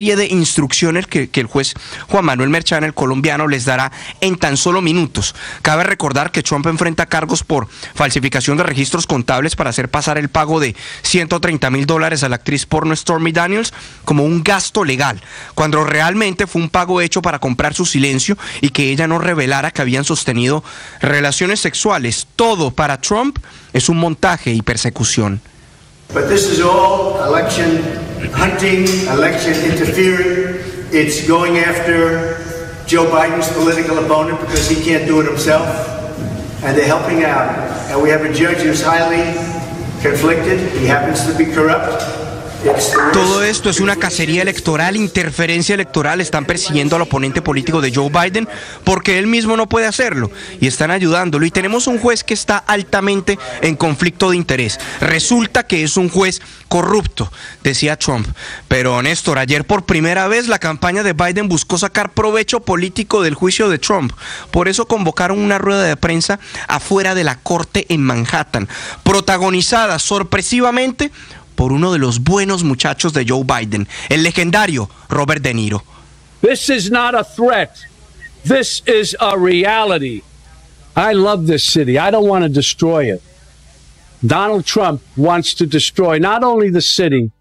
de instrucciones que el juez Juan Manuel Merchan, el colombiano, les dará en tan solo minutos. Cabe recordar que Trump enfrenta cargos por falsificación de registros contables para hacer pasar el pago de $130,000 a la actriz porno Stormy Daniels como un gasto legal, cuando realmente fue un pago hecho para comprar su silencio y que ella no revelara que habían sostenido relaciones sexuales. Todo para Trump es un montaje y persecución. But this is all election hunting, election interfering. It's going after Joe Biden's political opponent because he can't do it himself. And they're helping out. And we have a judge who's highly conflicted. He happens to be corrupt. Todo esto es una cacería electoral, interferencia electoral. Están persiguiendo al oponente político de Joe Biden porque él mismo no puede hacerlo y están ayudándolo. Y tenemos un juez que está altamente en conflicto de interés. Resulta que es un juez corrupto, decía Trump. Pero Néstor, ayer por primera vez la campaña de Biden buscó sacar provecho político del juicio de Trump. Por eso convocaron una rueda de prensa afuera de la corte en Manhattan, protagonizada sorpresivamente por uno de los buenos muchachos de Joe Biden, el legendario Robert De Niro. This is not a threat. This is a reality. I love this city. I don't want to destroy it. Donald Trump wants to destroy not only the city,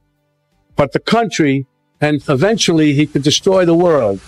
but the country, and eventually he could destroy the world.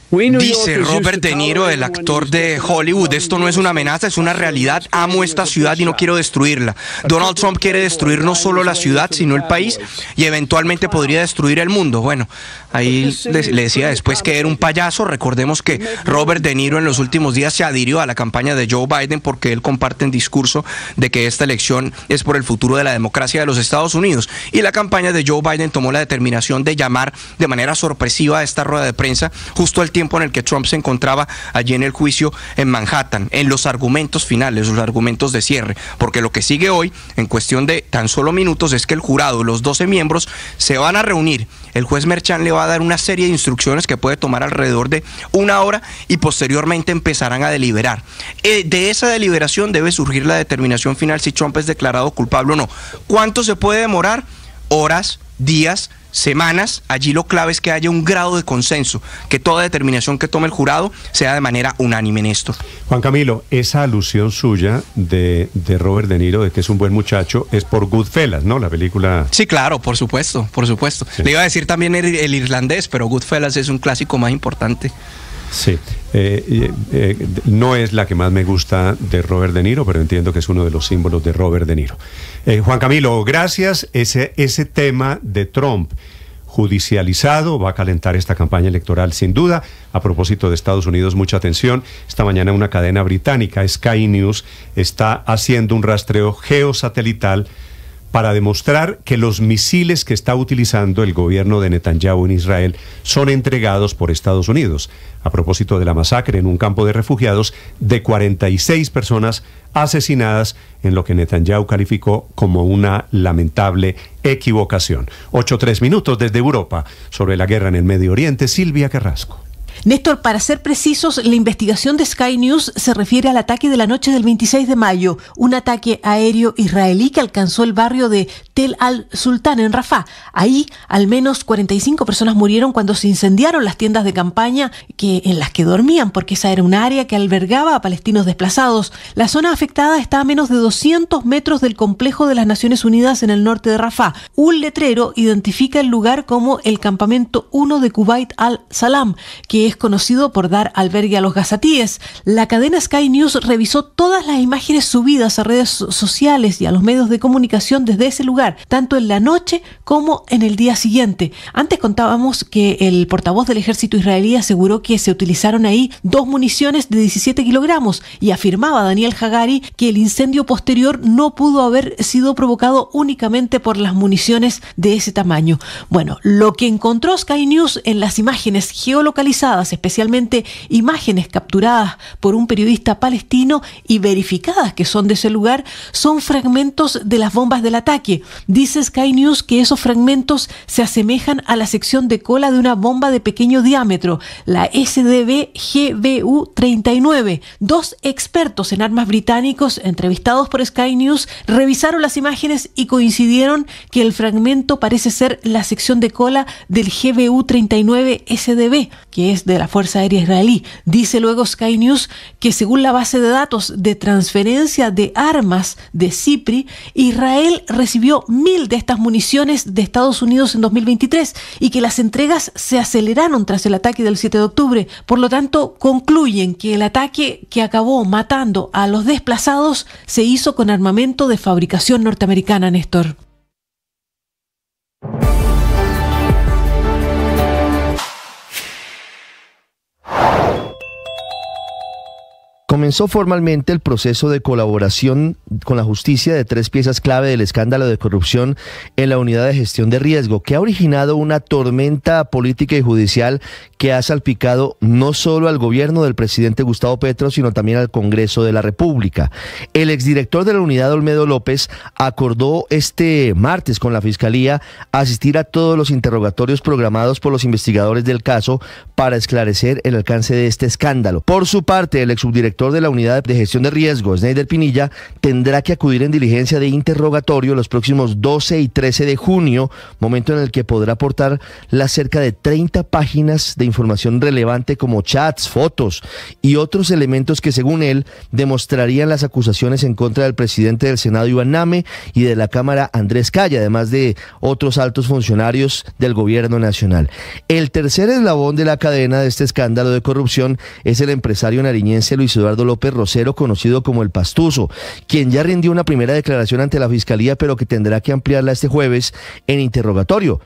Dice Robert De Niro, el actor de Hollywood, esto no es una amenaza, es una realidad. Amo esta ciudad y no quiero destruirla. Donald Trump quiere destruir no solo la ciudad, sino el país y eventualmente podría destruir el mundo. Bueno, ahí le decía después que era un payaso. Recordemos que Robert De Niro en los últimos días se adhirió a la campaña de Joe Biden porque él comparte el discurso de que esta elección es por el futuro de la democracia de los Estados Unidos. Y la campaña de Joe Biden tomó la determinación de llamar de manera sorpresiva a esta rueda de prensa justo al tiempo en el que Trump se encontraba allí en el juicio en Manhattan, en los argumentos finales, los argumentos de cierre, porque lo que sigue hoy, en cuestión de tan solo minutos, es que el jurado, los 12 miembros, se van a reunir. El juez Merchan le va a dar una serie de instrucciones que puede tomar alrededor de una hora y posteriormente empezarán a deliberar. De esa deliberación debe surgir la determinación final si Trump es declarado culpable o no. ¿Cuánto se puede demorar? Horas, días, semanas. Allí lo clave es que haya un grado de consenso, que toda determinación que tome el jurado sea de manera unánime, Néstor. Juan Camilo, esa alusión suya de Robert De Niro, de que es un buen muchacho, es por Goodfellas, ¿no? La película... Sí, claro, por supuesto, por supuesto. Sí. Le iba a decir también el irlandés, pero Goodfellas es un clásico más importante. Sí, no es la que más me gusta de Robert De Niro, pero entiendo que es uno de los símbolos de Robert De Niro. Juan Camilo, gracias. Ese tema de Trump judicializado va a calentar esta campaña electoral sin duda. A propósito de Estados Unidos, mucha atención. Esta mañana una cadena británica, Sky News, está haciendo un rastreo geosatelital para demostrar que los misiles que está utilizando el gobierno de Netanyahu en Israel son entregados por Estados Unidos. A propósito de la masacre en un campo de refugiados de 46 personas asesinadas en lo que Netanyahu calificó como una lamentable equivocación. 8:03 minutos desde Europa sobre la guerra en el Medio Oriente. Silvia Carrasco. Néstor, para ser precisos, la investigación de Sky News se refiere al ataque de la noche del 26 de mayo, un ataque aéreo israelí que alcanzó el barrio de Tel al-Sultan en Rafah. Ahí, al menos 45 personas murieron cuando se incendiaron las tiendas de campaña en las que dormían, porque esa era un área que albergaba a palestinos desplazados. La zona afectada está a menos de 200 metros del complejo de las Naciones Unidas en el norte de Rafah. Un letrero identifica el lugar como el campamento 1 de Kuwait al-Salam, que es conocido por dar albergue a los gazatíes. La cadena Sky News revisó todas las imágenes subidas a redes sociales y a los medios de comunicación desde ese lugar, tanto en la noche como en el día siguiente. Antes contábamos que el portavoz del ejército israelí aseguró que se utilizaron ahí 2 municiones de 17 kilogramos y afirmaba Daniel Hagari que el incendio posterior no pudo haber sido provocado únicamente por las municiones de ese tamaño. Bueno, lo que encontró Sky News en las imágenes geolocalizadas pruebas, especialmente imágenes capturadas por un periodista palestino y verificadas que son de ese lugar, son fragmentos de las bombas del ataque. Dice Sky News que esos fragmentos se asemejan a la sección de cola de una bomba de pequeño diámetro, la SDB GBU-39. Dos expertos en armas británicos entrevistados por Sky News revisaron las imágenes y coincidieron que el fragmento parece ser la sección de cola del GBU-39 SDB, que es de la Fuerza Aérea Israelí. Dice luego Sky News que según la base de datos de transferencia de armas de CIPRI, Israel recibió 1.000 de estas municiones de Estados Unidos en 2023 y que las entregas se aceleraron tras el ataque del 7 de octubre. Por lo tanto, concluyen que el ataque que acabó matando a los desplazados se hizo con armamento de fabricación norteamericana, Néstor. Comenzó formalmente el proceso de colaboración con la justicia de 3 piezas clave del escándalo de corrupción en la unidad de gestión de riesgo, que ha originado una tormenta política y judicial que ha salpicado no solo al gobierno del presidente Gustavo Petro, sino también al Congreso de la República. El exdirector de la unidad, Olmedo López, acordó este martes con la Fiscalía asistir a todos los interrogatorios programados por los investigadores del caso para esclarecer el alcance de este escándalo. Por su parte, el exsubdirector de la unidad de gestión de riesgo, Sneider Pinilla, tendrá que acudir en diligencia de interrogatorio los próximos 12 y 13 de junio, momento en el que podrá aportar las cerca de 30 páginas de información relevante como chats, fotos y otros elementos que, según él, demostrarían las acusaciones en contra del presidente del Senado, Iván Name, y de la Cámara, Andrés Calle, además de otros altos funcionarios del gobierno nacional. El tercer eslabón de la cadena de este escándalo de corrupción es el empresario nariñense Luis Eduardo López Rosero, conocido como el Pastuso, quien ya rindió una primera declaración ante la Fiscalía, pero que tendrá que ampliarla este jueves en interrogatorio.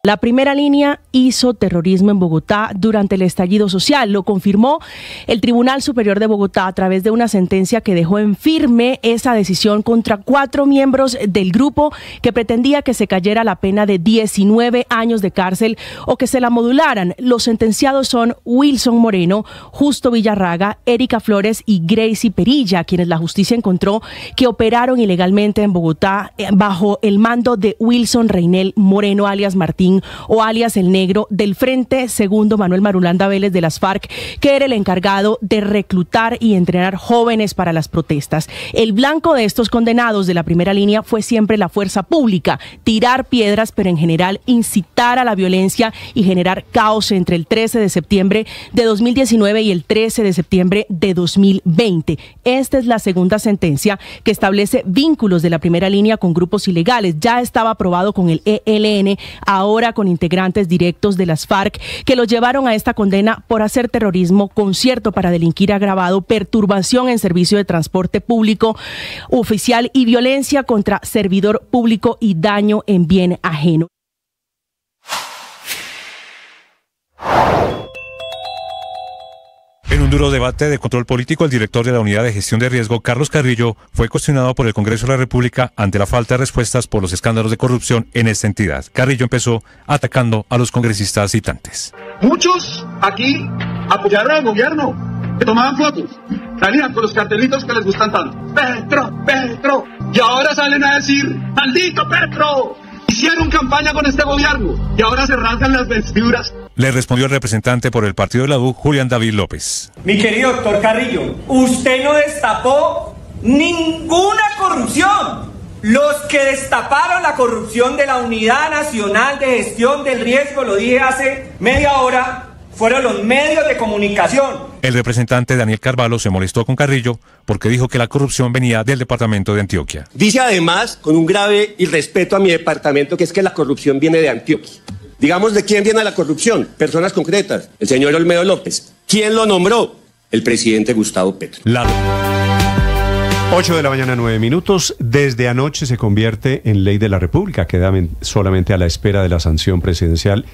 La primera línea hizo terrorismo en Bogotá durante el estallido social. Lo confirmó el Tribunal Superior de Bogotá a través de una sentencia que dejó en firme esa decisión contra 4 miembros del grupo que pretendía que se cayera la pena de 19 años de cárcel o que se la modularan. Los sentenciados son Wilson Moreno, Justo Villarraga, Erika Flores y Gracie Perilla, quienes la justicia encontró que operaron ilegalmente en Bogotá bajo el mando de Wilson Reinel Moreno, alias Martín, o alias El Negro, del Frente Segundo Manuel Marulanda Vélez de las FARC, que era el encargado de reclutar y entrenar jóvenes para las protestas. El blanco de estos condenados de la primera línea fue siempre la fuerza pública, tirar piedras, pero en general incitar a la violencia y generar caos entre el 13 de septiembre de 2019 y el 13 de septiembre de 2020. Esta es la segunda sentencia que establece vínculos de la primera línea con grupos ilegales. Ya estaba aprobado con el ELN, ahora con integrantes directos de las FARC, que los llevaron a esta condena por hacer terrorismo, concierto para delinquir agravado, perturbación en servicio de transporte público oficial y violencia contra servidor público y daño en bien ajeno. En un duro debate de control político, el director de la Unidad de Gestión de Riesgo, Carlos Carrillo, fue cuestionado por el Congreso de la República ante la falta de respuestas por los escándalos de corrupción en esta entidad. Carrillo empezó atacando a los congresistas citantes. Muchos aquí apoyaron al gobierno, que tomaban fotos, salían con los cartelitos que les gustan tanto. ¡Petro, Petro! Y ahora salen a decir, ¡maldito Petro! Hicieron campaña con este gobierno y ahora se rasgan las vestiduras. Le respondió el representante por el partido de la U, Julián David López. Mi querido doctor Carrillo, usted no destapó ninguna corrupción. Los que destaparon la corrupción de la Unidad Nacional de Gestión del Riesgo, lo dije hace media hora, fueron los medios de comunicación. El representante Daniel Carvalho se molestó con Carrillo porque dijo que la corrupción venía del departamento de Antioquia. Dice además, con un grave irrespeto a mi departamento, que es que la corrupción viene de Antioquia. Digamos, ¿de quién viene la corrupción? Personas concretas. El señor Olmedo López. ¿Quién lo nombró? El presidente Gustavo Petro. 8 de la mañana, 9 minutos. Desde anoche se convierte en ley de la República. Queda solamente a la espera de la sanción presidencial,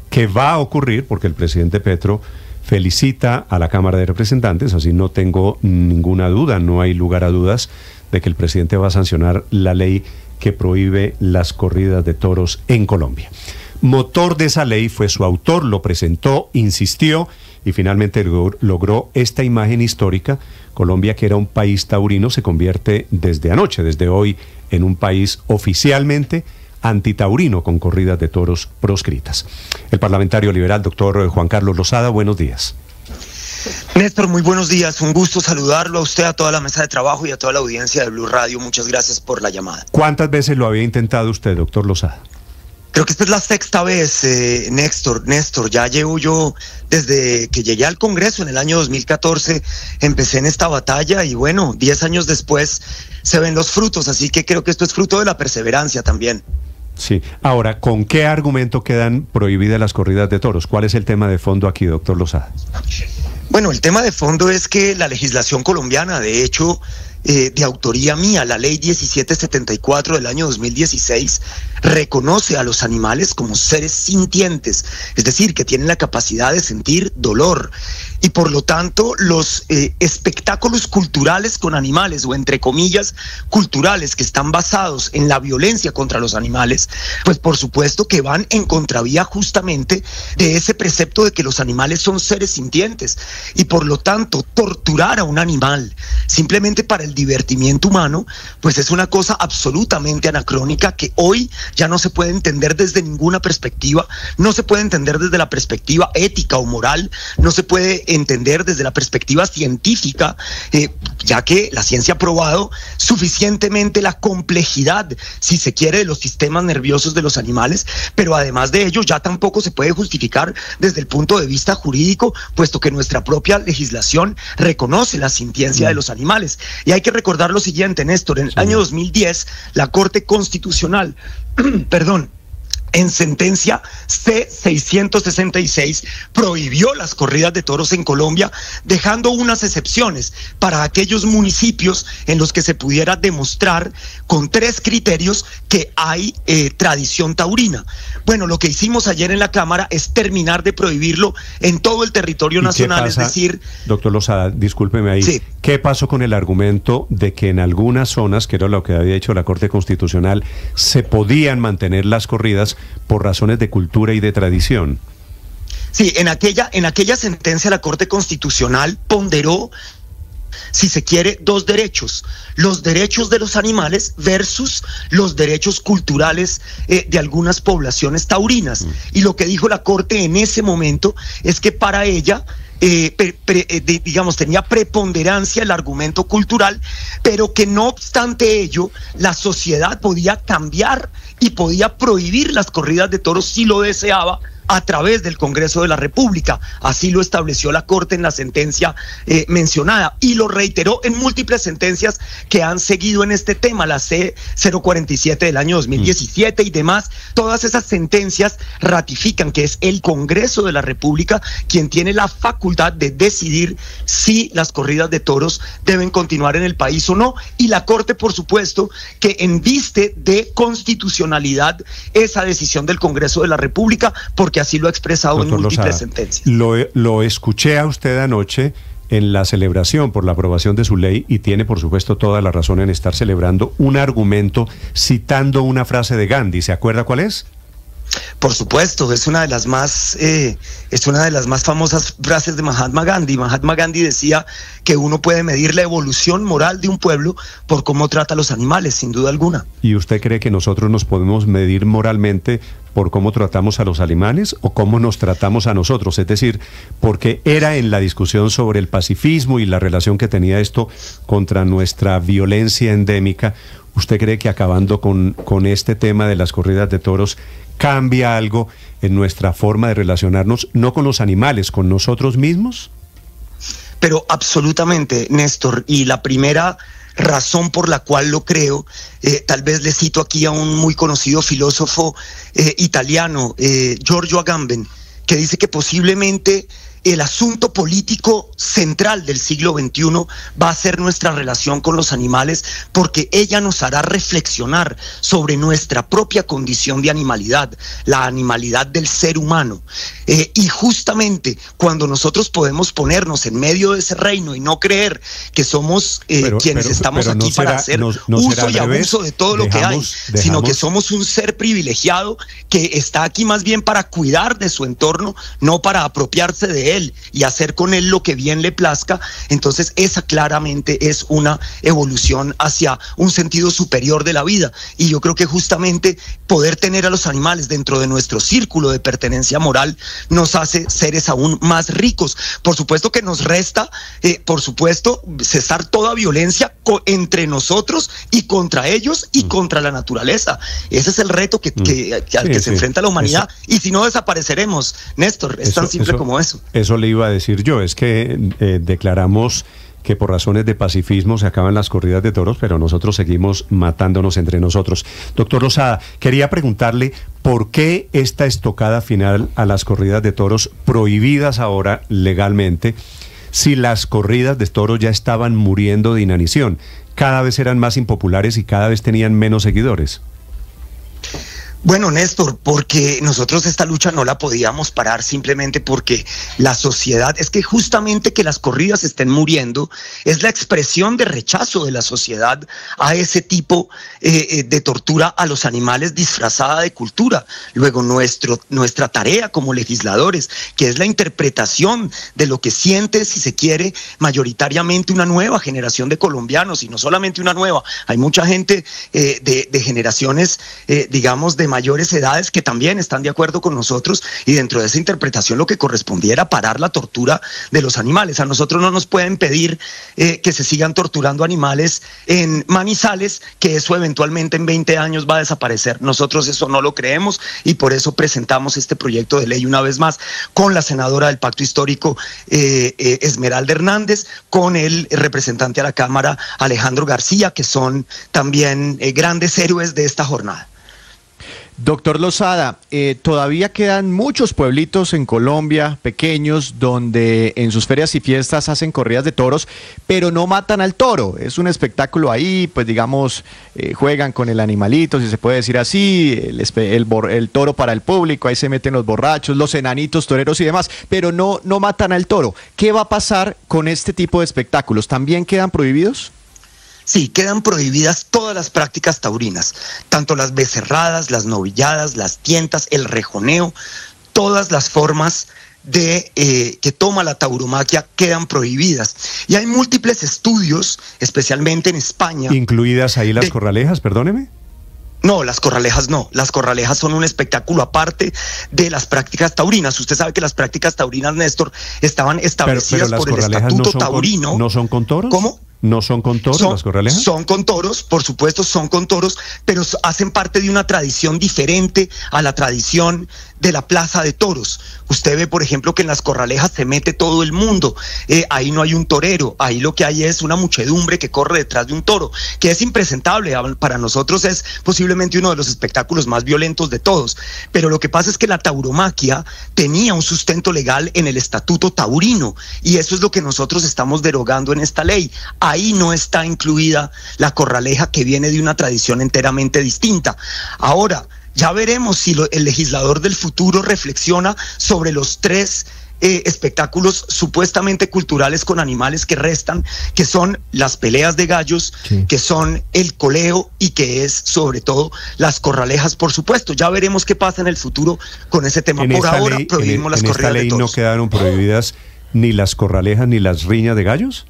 que va a ocurrir porque el presidente Petro felicita a la Cámara de Representantes. Así no tengo ninguna duda, no hay lugar a dudas de que el presidente va a sancionar la ley que prohíbe las corridas de toros en Colombia. Motor de esa ley fue su autor, lo presentó, insistió y finalmente logró esta imagen histórica. Colombia, que era un país taurino, se convierte desde anoche, desde hoy, en un país oficialmente antitaurino con corridas de toros proscritas. El parlamentario liberal, doctor Juan Carlos Lozada, buenos días. Néstor, muy buenos días, un gusto saludarlo a usted, a toda la mesa de trabajo y a toda la audiencia de Blue Radio. Muchas gracias por la llamada. ¿Cuántas veces lo había intentado usted, doctor Lozada? Creo que esta es la sexta vez, Néstor, ya llevo yo desde que llegué al Congreso en el año 2014, empecé en esta batalla y bueno, 10 años después se ven los frutos, así que creo que esto es fruto de la perseverancia también. Sí. Ahora, ¿con qué argumento quedan prohibidas las corridas de toros? ¿Cuál es el tema de fondo aquí, doctor Lozada? Bueno, el tema de fondo es que la legislación colombiana, de hecho, de autoría mía, la ley 1774 del año 2016, reconoce a los animales como seres sintientes, es decir, que tienen la capacidad de sentir dolor. Y por lo tanto, los espectáculos culturales con animales, o entre comillas, culturales, que están basados en la violencia contra los animales, pues por supuesto que van en contravía justamente de ese precepto de que los animales son seres sintientes. Y por lo tanto, torturar a un animal simplemente para el divertimiento humano, pues es una cosa absolutamente anacrónica que hoy ya no se puede entender desde ninguna perspectiva, no se puede entender desde la perspectiva ética o moral, no se puede entender desde la perspectiva científica, ya que la ciencia ha probado suficientemente la complejidad, si se quiere, de los sistemas nerviosos de los animales, pero además de ello ya tampoco se puede justificar desde el punto de vista jurídico, puesto que nuestra propia legislación reconoce la sintiencia de los animales. Y hay que recordar lo siguiente, Néstor, en el año 2010, la Corte Constitucional, en sentencia C-666, prohibió las corridas de toros en Colombia, dejando unas excepciones para aquellos municipios en los que se pudiera demostrar con 3 criterios que hay tradición taurina. Bueno, lo que hicimos ayer en la Cámara es terminar de prohibirlo en todo el territorio nacional, es decir... Doctor Lozada, discúlpeme ahí. Sí. ¿Qué pasó con el argumento de que en algunas zonas, que era lo que había hecho la Corte Constitucional, se podían mantener las corridas por razones de cultura y de tradición? Sí, en aquella sentencia la Corte Constitucional ponderó, si se quiere, 2 derechos: los derechos de los animales versus los derechos culturales de algunas poblaciones taurinas. Y lo que dijo la Corte en ese momento es que para ella tenía preponderancia el argumento cultural, pero que no obstante ello, la sociedad podía cambiar y podía prohibir las corridas de toros si lo deseaba, a través del Congreso de la República. Así lo estableció la Corte en la sentencia mencionada, y lo reiteró en múltiples sentencias que han seguido en este tema, la C-047 del año 2017 y demás. Todas esas sentencias ratifican que es el Congreso de la República quien tiene la facultad de decidir si las corridas de toros deben continuar en el país o no, y la Corte, por supuesto, que enviste de constitucionalidad esa decisión del Congreso de la República, porque así lo ha expresado en múltiples sentencias. Lo escuché a usted anoche en la celebración por la aprobación de su ley, y tiene por supuesto toda la razón en estar celebrando un argumento citando una frase de Gandhi. ¿Se acuerda cuál es? Por supuesto, es una de las más famosas frases de Mahatma Gandhi. Mahatma Gandhi decía que uno puede medir la evolución moral de un pueblo por cómo trata a los animales, sin duda alguna. ¿Y usted cree que nosotros nos podemos medir moralmente por cómo tratamos a los animales o cómo nos tratamos a nosotros? Es decir, porque era en la discusión sobre el pacifismo y la relación que tenía esto contra nuestra violencia endémica. ¿Usted cree que acabando con este tema de las corridas de toros cambia algo en nuestra forma de relacionarnos, no con los animales, con nosotros mismos? Pero absolutamente, Néstor, y la primera razón por la cual lo creo, tal vez le cito aquí a un muy conocido filósofo italiano, Giorgio Agamben, que dice que posiblemente el asunto político central del siglo XXI va a ser nuestra relación con los animales, porque ella nos hará reflexionar sobre nuestra propia condición de animalidad, la animalidad del ser humano. Y justamente cuando nosotros podemos ponernos en medio de ese reino y no creer que somos quienes estamos aquí para hacer uso y abuso de todo lo que hay, sino que somos un ser privilegiado que está aquí más bien para cuidar de su entorno, no para apropiarse de él y hacer con él lo que bien le plazca, entonces esa claramente es una evolución hacia un sentido superior de la vida. Y yo creo que justamente poder tener a los animales dentro de nuestro círculo de pertenencia moral nos hace seres aún más ricos. Por supuesto que nos resta, por supuesto, cesar toda violencia entre nosotros y contra ellos y contra la naturaleza. Ese es el reto al que se enfrenta la humanidad, y si no desapareceremos, Néstor, es tan simple como eso. Eso le iba a decir yo, es que declaramos que por razones de pacifismo se acaban las corridas de toros, pero nosotros seguimos matándonos entre nosotros. Doctor Lozada, quería preguntarle por qué esta estocada final a las corridas de toros prohibidas ahora legalmente, si las corridas de toros ya estaban muriendo de inanición, cada vez eran más impopulares y cada vez tenían menos seguidores. Bueno, Néstor, porque nosotros esta lucha no la podíamos parar simplemente porque la sociedad, es que justamente que las corridas estén muriendo es la expresión de rechazo de la sociedad a ese tipo de tortura a los animales disfrazada de cultura. Luego nuestra tarea como legisladores, que es la interpretación de lo que siente, si se quiere, mayoritariamente una nueva generación de colombianos, y no solamente una nueva, hay mucha gente de generaciones, digamos, de mayores edades que también están de acuerdo con nosotros, y dentro de esa interpretación lo que correspondía era parar la tortura de los animales. A nosotros no nos pueden pedir que se sigan torturando animales en Manizales, que eso eventualmente en 20 años va a desaparecer. Nosotros eso no lo creemos, y por eso presentamos este proyecto de ley una vez más con la senadora del Pacto Histórico, Esmeralda Hernández, con el representante a la Cámara, Alejandro García, que son también grandes héroes de esta jornada. Doctor Lozada, todavía quedan muchos pueblitos en Colombia, pequeños, donde en sus ferias y fiestas hacen corridas de toros, pero no matan al toro. Es un espectáculo ahí, pues digamos, juegan con el animalito, si se puede decir así, el toro para el público, ahí se meten los borrachos, los enanitos toreros y demás, pero no matan al toro. ¿Qué va a pasar con este tipo de espectáculos? ¿También quedan prohibidos? Sí, quedan prohibidas todas las prácticas taurinas, tanto las becerradas, las novilladas, las tientas, el rejoneo, todas las formas de que toma la tauromaquia quedan prohibidas. Y hay múltiples estudios, especialmente en España. ¿Incluidas ahí las corralejas, perdóneme? No, las corralejas no. Las corralejas son un espectáculo aparte de las prácticas taurinas. Usted sabe que las prácticas taurinas, Néstor, estaban establecidas por el Estatuto Taurino. ¿No son con toros? ¿Cómo? ¿No son con toros las corralejas? Son con toros, por supuesto, son con toros, pero hacen parte de una tradición diferente a la tradición de la plaza de toros. Usted ve, por ejemplo, que en las corralejas se mete todo el mundo. Ahí no hay un torero, ahí lo que hay es una muchedumbre que corre detrás de un toro, que es impresentable. Para nosotros es posiblemente uno de los espectáculos más violentos de todos. Pero lo que pasa es que la tauromaquia tenía un sustento legal en el Estatuto Taurino, y eso es lo que nosotros estamos derogando en esta ley. Ahí no está incluida la corraleja, que viene de una tradición enteramente distinta. Ahora, ya veremos si el legislador del futuro reflexiona sobre los tres espectáculos supuestamente culturales con animales que restan, que son las peleas de gallos, sí, que son el coleo y que es sobre todo las corralejas, por supuesto. Ya veremos qué pasa en el futuro con ese tema. Por ahora prohibimos las corridas de toros. ¿En esta ley no quedaron prohibidas ni las corralejas ni las riñas de gallos?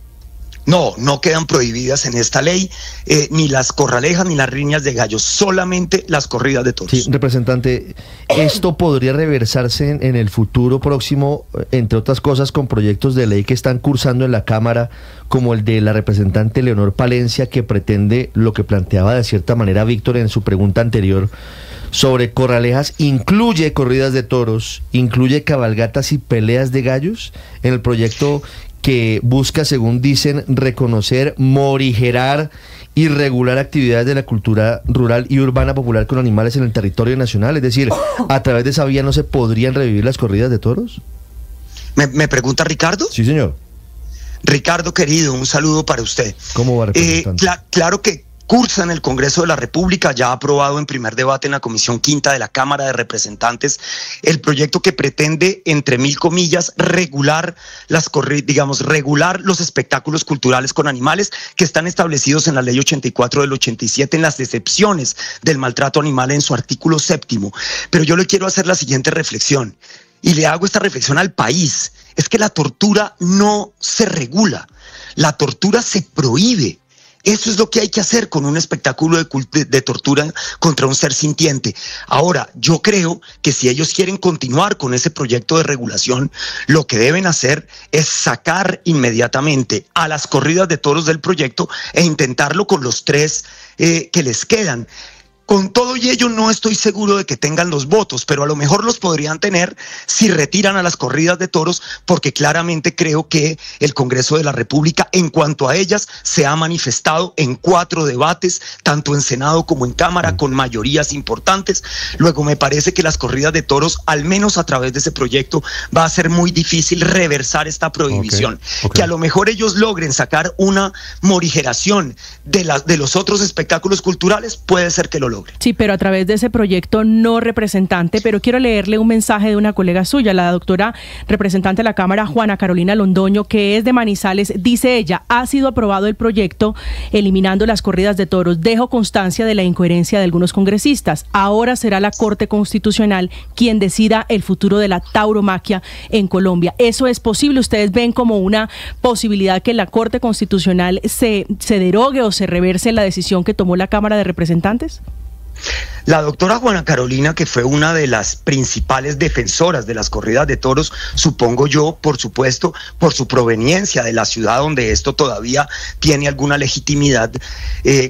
No, no quedan prohibidas en esta ley ni las corralejas ni las riñas de gallos, solamente las corridas de toros. Sí, representante, ¿esto podría reversarse en el futuro próximo, entre otras cosas, con proyectos de ley que están cursando en la Cámara, como el de la representante Leonor Palencia, que pretende lo que planteaba de cierta manera Víctor en su pregunta anterior sobre corralejas, incluye corridas de toros, incluye cabalgatas y peleas de gallos en el proyecto que busca, según dicen, reconocer, morigerar y regular actividades de la cultura rural y urbana popular con animales en el territorio nacional? Es decir, ¿a través de esa vía no se podrían revivir las corridas de toros? ¿Me pregunta Ricardo? Sí, señor. Ricardo, querido, un saludo para usted. ¿Cómo va, representante? Claro que cursa en el Congreso de la República, ya aprobado en primer debate en la Comisión Quinta de la Cámara de Representantes, el proyecto que pretende, entre mil comillas, regular regular los espectáculos culturales con animales que están establecidos en la Ley 84 del 87 en las excepciones del maltrato animal en su artículo 7º. Pero yo le quiero hacer la siguiente reflexión, y le hago esta reflexión al país, es que la tortura no se regula, la tortura se prohíbe. Eso es lo que hay que hacer con un espectáculo de tortura contra un ser sintiente. Ahora, yo creo que si ellos quieren continuar con ese proyecto de regulación, lo que deben hacer es sacar inmediatamente a las corridas de toros del proyecto e intentarlo con los 3 que les quedan. Con todo y ello no estoy seguro de que tengan los votos, pero a lo mejor los podrían tener si retiran a las corridas de toros, porque claramente creo que el Congreso de la República, en cuanto a ellas, se ha manifestado en 4 debates, tanto en Senado como en Cámara, con mayorías importantes. Luego me parece que las corridas de toros, al menos a través de ese proyecto, va a ser muy difícil reversar esta prohibición. Que a lo mejor ellos logren sacar una morigeración de los otros espectáculos culturales, puede ser que lo logren. Sí, pero a través de ese proyecto no, representante, pero quiero leerle un mensaje de una colega suya, la doctora representante de la Cámara, Juana Carolina Londoño, que es de Manizales. Dice ella: ha sido aprobado el proyecto eliminando las corridas de toros. Dejo constancia de la incoherencia de algunos congresistas. Ahora será la Corte Constitucional quien decida el futuro de la tauromaquia en Colombia. ¿Eso es posible? ¿Ustedes ven como una posibilidad que la Corte Constitucional se derogue o se reverse la decisión que tomó la Cámara de Representantes? La doctora Juana Carolina, que fue una de las principales defensoras de las corridas de toros, supongo yo, por supuesto, por su proveniencia de la ciudad donde esto todavía tiene alguna legitimidad,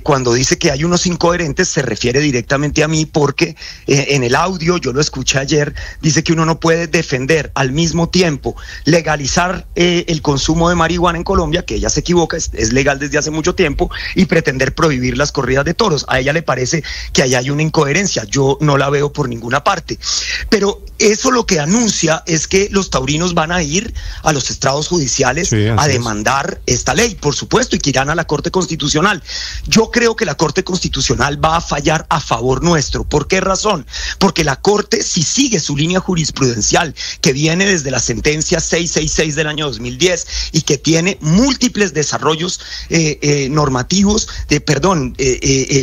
cuando dice que hay unos incoherentes, se refiere directamente a mí, porque en el audio, yo lo escuché ayer, dice que uno no puede defender al mismo tiempo legalizar el consumo de marihuana en Colombia, que ella se equivoca, es legal desde hace mucho tiempo, y pretender prohibir las corridas de toros. A ella le parece que ahí hay una incoherencia. Yo no la veo por ninguna parte, pero eso lo que anuncia es que los taurinos van a ir a los estrados judiciales a demandar esta ley, por supuesto, y que irán a la Corte Constitucional. Yo creo que la Corte Constitucional va a fallar a favor nuestro. ¿Por qué razón? Porque la Corte, si sigue su línea jurisprudencial, que viene desde la sentencia 666 del año 2010 y que tiene múltiples desarrollos normativos,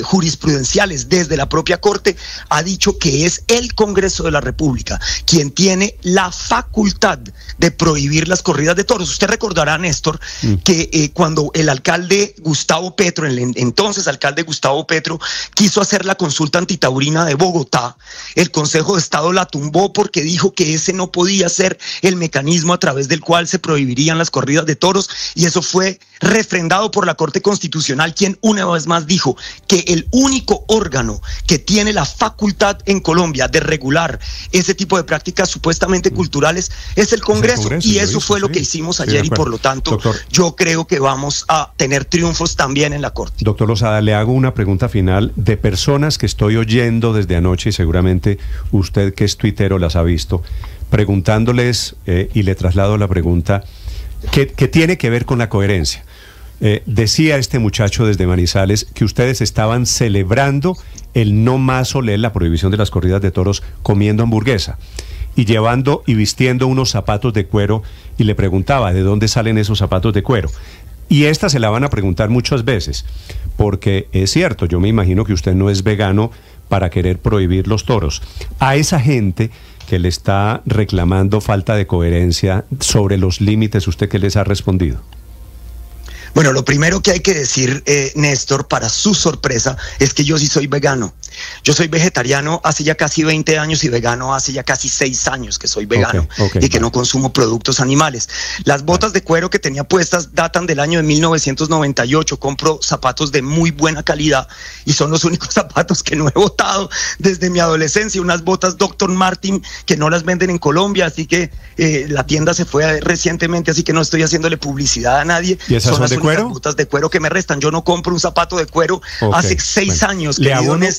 jurisprudenciales desde la propia Corte, ha dicho que es el Congreso de la República quien tiene la facultad de prohibir las corridas de toros. Usted recordará, Néstor, que cuando el alcalde Gustavo Petro, el entonces alcalde Gustavo Petro, quiso hacer la consulta antitaurina de Bogotá, el Consejo de Estado la tumbó porque dijo que ese no podía ser el mecanismo a través del cual se prohibirían las corridas de toros, y eso fue refrendado por la Corte Constitucional, quien una vez más dijo que el único órgano que tiene la facultad en Colombia de regular ese tipo de prácticas supuestamente culturales es el Congreso, y eso fue lo que hicimos ayer, y por lo tanto, doctor, yo creo que vamos a tener triunfos también en la Corte. Doctor Losada, le hago una pregunta final de personas que estoy oyendo desde anoche, y seguramente usted, que es tuitero, las ha visto, preguntándoles, y le traslado la pregunta, que tiene que ver con la coherencia. Decía este muchacho desde Manizales que ustedes estaban celebrando el no más oler, la prohibición de las corridas de toros, comiendo hamburguesa y llevando y vistiendo unos zapatos de cuero, y le preguntaba de dónde salen esos zapatos de cuero. Y esta se la van a preguntar muchas veces, porque es cierto, yo me imagino que usted no es vegano para querer prohibir los toros. A esa gente que le está reclamando falta de coherencia sobre los límites, ¿usted qué les ha respondido? Bueno, lo primero que hay que decir, Néstor, para su sorpresa, es que yo sí soy vegano. Yo soy vegetariano hace ya casi 20 años y vegano hace ya casi 6 años que soy vegano y que no consumo productos animales. Las botas de cuero que tenía puestas datan del año de 1998. Compro zapatos de muy buena calidad y son los únicos zapatos que no he botado desde mi adolescencia. Unas botas Dr. Martin que no las venden en Colombia, así que la tienda se fue recientemente, así que no estoy haciéndole publicidad a nadie. ¿Y esas son de únicas botas de cuero que me restan. Yo no compro un zapato de cuero hace 6 años. Le abono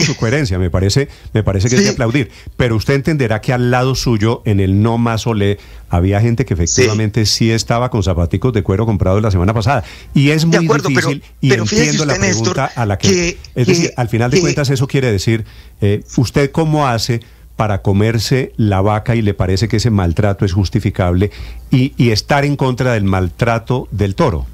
su coherencia, me parece que es de aplaudir. Pero usted entenderá que al lado suyo, en el No Más Olé, había gente que efectivamente sí estaba con zapaticos de cuero comprados la semana pasada. Y es muy difícil, pero entiendo la pregunta, Néstor, a la que... Es decir, al final de cuentas eso quiere decir, ¿usted cómo hace para comerse la vaca y le parece que ese maltrato es justificable y estar en contra del maltrato del toro?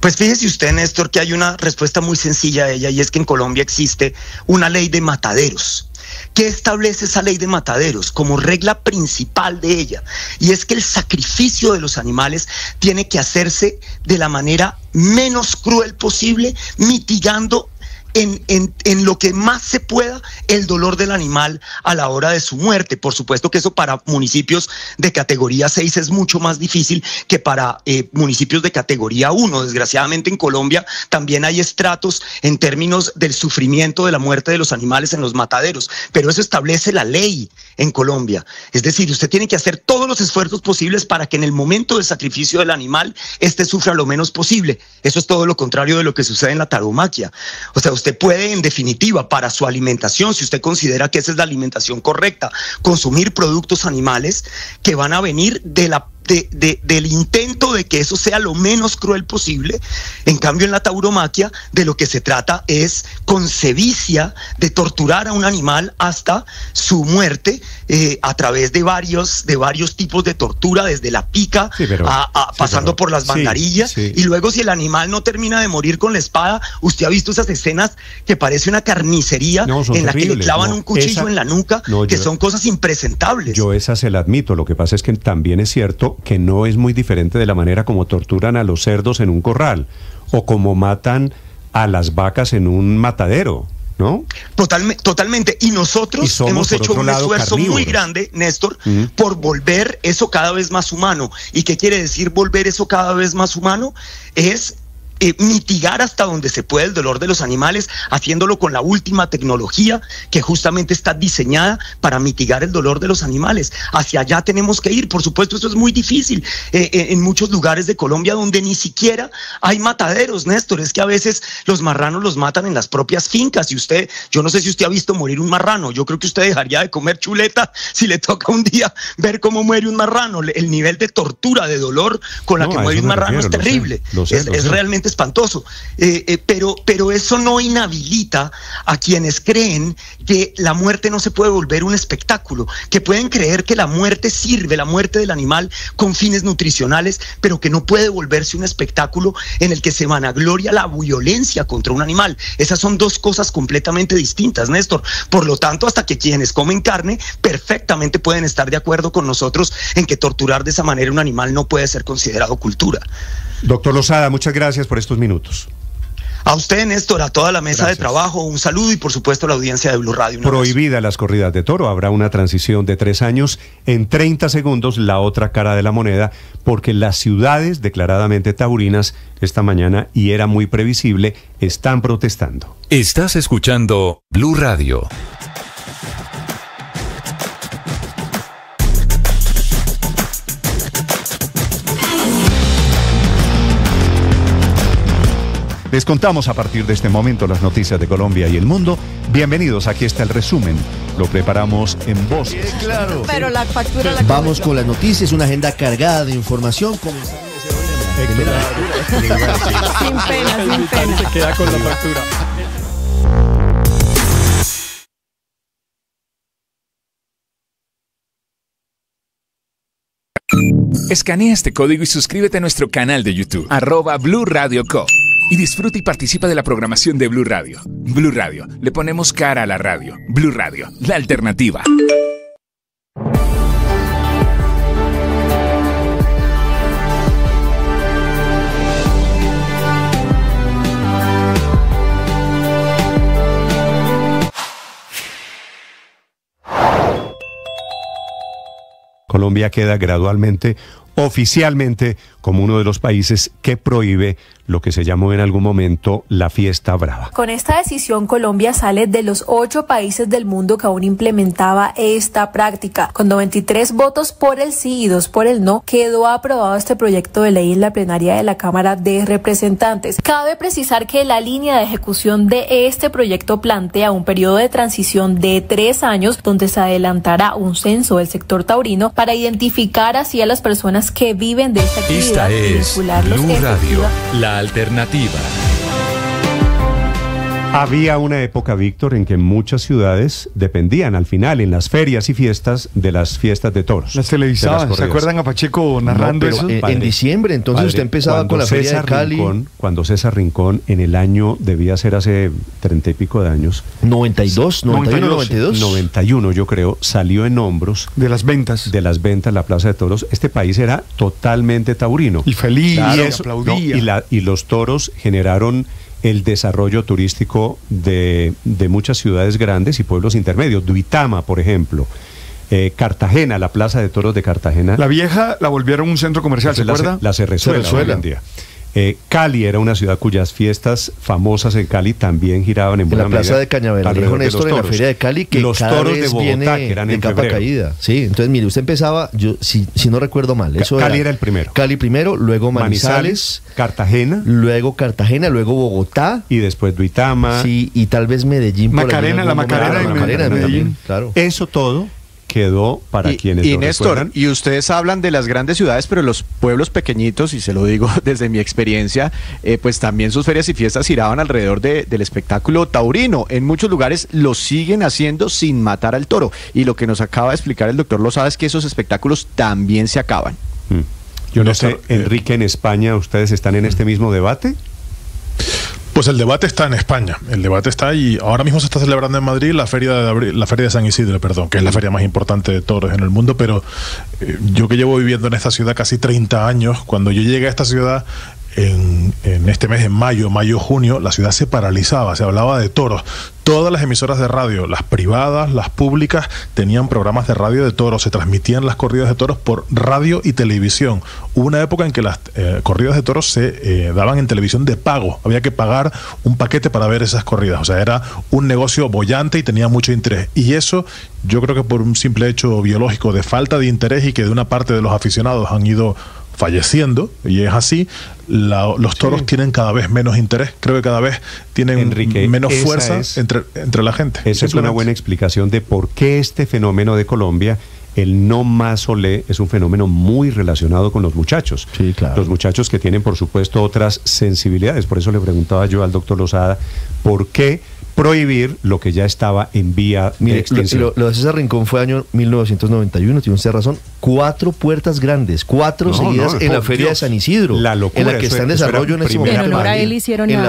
Pues fíjese usted, Néstor, que hay una respuesta muy sencilla a ella, y es que en Colombia existe una ley de mataderos. ¿Qué establece esa ley de mataderos como regla principal de ella? Y es que el sacrificio de los animales tiene que hacerse de la manera menos cruel posible, mitigando en lo que más se pueda el dolor del animal a la hora de su muerte. Por supuesto que eso para municipios de categoría 6 es mucho más difícil que para municipios de categoría 1. Desgraciadamente en Colombia también hay estratos en términos del sufrimiento de la muerte de los animales en los mataderos, pero eso establece la ley en Colombia. Es decir, usted tiene que hacer todos los esfuerzos posibles para que en el momento del sacrificio del animal, este sufra lo menos posible. Eso es todo lo contrario de lo que sucede en la tauromaquia. O sea, usted puede, en definitiva, para su alimentación, si usted considera que esa es la alimentación correcta, consumir productos animales que van a venir del intento de que eso sea lo menos cruel posible. En cambio, en la tauromaquia, de lo que se trata es con sevicia de torturar a un animal hasta su muerte, a través de varios tipos de tortura, desde la pica pasando por las bandarillas, y luego, si el animal no termina de morir con la espada, usted ha visto esas escenas que parece una carnicería en la que le clavan un cuchillo en la nuca, son cosas impresentables. Yo esa se la admito. Lo que pasa es que también es cierto que no es muy diferente de la manera como torturan a los cerdos en un corral o como matan a las vacas en un matadero, ¿no? Totalmente. Y nosotros hemos hecho un esfuerzo muy grande, Néstor, por volver eso cada vez más humano. ¿Y qué quiere decir volver eso cada vez más humano? Es mitigar hasta donde se puede el dolor de los animales, haciéndolo con la última tecnología que justamente está diseñada para mitigar el dolor de los animales. Hacia allá tenemos que ir. Por supuesto, eso es muy difícil en muchos lugares de Colombia donde ni siquiera hay mataderos, Néstor. Es que a veces los marranos los matan en las propias fincas, y yo no sé si usted ha visto morir un marrano. Yo creo que usted dejaría de comer chuleta si le toca un día ver cómo muere un marrano. El nivel de tortura, de dolor con la que muere un marrano es terrible. Es realmente espantoso, pero eso no inhabilita a quienes creen que la muerte no se puede volver un espectáculo, que pueden creer que la muerte sirve, la muerte del animal, con fines nutricionales, pero que no puede volverse un espectáculo en el que se vanagloria la violencia contra un animal. Esas son dos cosas completamente distintas, Néstor. Por lo tanto, hasta que quienes comen carne perfectamente pueden estar de acuerdo con nosotros en que torturar de esa manera un animal no puede ser considerado cultura. Doctor Losada, muchas gracias por estos minutos. A usted, Néstor, a toda la mesa de trabajo, un saludo, y por supuesto a la audiencia de Blue Radio. Prohibida las corridas de toro, habrá una transición de 3 años. En 30 segundos, la otra cara de la moneda, porque las ciudades declaradamente taurinas esta mañana, y era muy previsible, están protestando. Estás escuchando Blue Radio. Les contamos a partir de este momento las noticias de Colombia y el mundo. Bienvenidos, aquí está el resumen. Lo preparamos en voces. Sí, claro. Pero la factura la Vamos con las noticias, una agenda cargada de información. Sin pena, sin pena. Se queda con la factura. Escanea este código y suscríbete a nuestro canal de YouTube, @Blue Radio Co. Y disfruta y participa de la programación de Blue Radio. Blue Radio, le ponemos cara a la radio. Blue Radio, la alternativa. Colombia queda gradualmente, oficialmente, como uno de los países que prohíbe lo que se llamó en algún momento la fiesta brava. Con esta decisión, Colombia sale de los 8 países del mundo que aún implementaba esta práctica. Con 93 votos por el sí y 2 por el no, quedó aprobado este proyecto de ley en la plenaria de la Cámara de Representantes. Cabe precisar que la línea de ejecución de este proyecto plantea un periodo de transición de 3 años, donde se adelantará un censo del sector taurino para identificar así a las personas que viven de esta actividad. Esta es Blue Radio, la alternativa. Había una época, Víctor, en que muchas ciudades dependían al final, en las ferias y fiestas, de las fiestas de toros. Las televisaban, ¿se acuerdan a Pacheco narrando eso? En diciembre, entonces padre, usted empezaba con la feria de Cali. Cuando César Rincón, en el año, debía ser hace 30 y pico de años. 92, 91, 92. 91, yo creo, salió en hombros. De las ventas. De las ventas, la Plaza de Toros. Este país era totalmente taurino. Y feliz, claro, y aplaudía. Y los toros generaron el desarrollo turístico de muchas ciudades grandes y pueblos intermedios. Duitama, por ejemplo. Cartagena, la Plaza de Toros de Cartagena. La vieja la volvieron un centro comercial, ¿se acuerda? La Cerrezuela hoy en día. Cali era una ciudad cuyas fiestas famosas en Cali también giraban en buena medida. La Plaza de Cañaveral, Néstor, en la feria de Cali, que los cada toros vez de Bogotá, viene que eran de en capa febrero. caída. Sí, entonces mire, usted empezaba, yo si no recuerdo mal, eso Cali era el primero. Cali primero, luego Manizales, Cartagena, luego Bogotá y después Duitama. Sí, y tal vez Medellín. Macarena, la Macarena de Medellín, claro. Eso todo quedó para quienes y lo Néstor, recuerdan. y ustedes hablan de las grandes ciudades, pero los pueblos pequeñitos, y se lo digo desde mi experiencia, pues también sus ferias y fiestas giraban alrededor del espectáculo taurino. En muchos lugares lo siguen haciendo sin matar al toro. Y lo que nos acaba de explicar el doctor Lozada es que esos espectáculos también se acaban. Yo no sé, Enrique, en España, ¿ustedes están en este mismo debate? Pues el debate está en España, el debate está y ahora mismo se está celebrando en Madrid la feria de San Isidro, que es la feria más importante de toros en el mundo, pero yo que llevo viviendo en esta ciudad casi 30 años, cuando yo llegué a esta ciudad en este mes, en mayo, junio, la ciudad se paralizaba, se hablaba de toros. Todas las emisoras de radio, las privadas, las públicas, tenían programas de radio de toros, se transmitían las corridas de toros por radio y televisión. Hubo una época en que las corridas de toros se daban en televisión de pago, había que pagar un paquete para ver esas corridas, o sea, era un negocio bollante y tenía mucho interés. Y eso, yo creo que por un simple hecho biológico de falta de interés y que de una parte de los aficionados han ido falleciendo, y es así, los toros tienen cada vez menos interés, creo que cada vez tienen Enrique, menos fuerza entre la gente. Esa es una buena explicación de por qué este fenómeno de Colombia, el no más olé, es un fenómeno muy relacionado con los muchachos. Sí, claro. Los muchachos que tienen, por supuesto, otras sensibilidades. Por eso le preguntaba yo al doctor Lozada, ¿por qué prohibir lo que ya estaba en vía de extinción? Lo de César Rincón fue año 1991, tiene usted razón. 4 puertas grandes, 4 seguidas en la feria de San Isidro, la locura, en la que está en desarrollo en ese momento. En honor a él hicieron en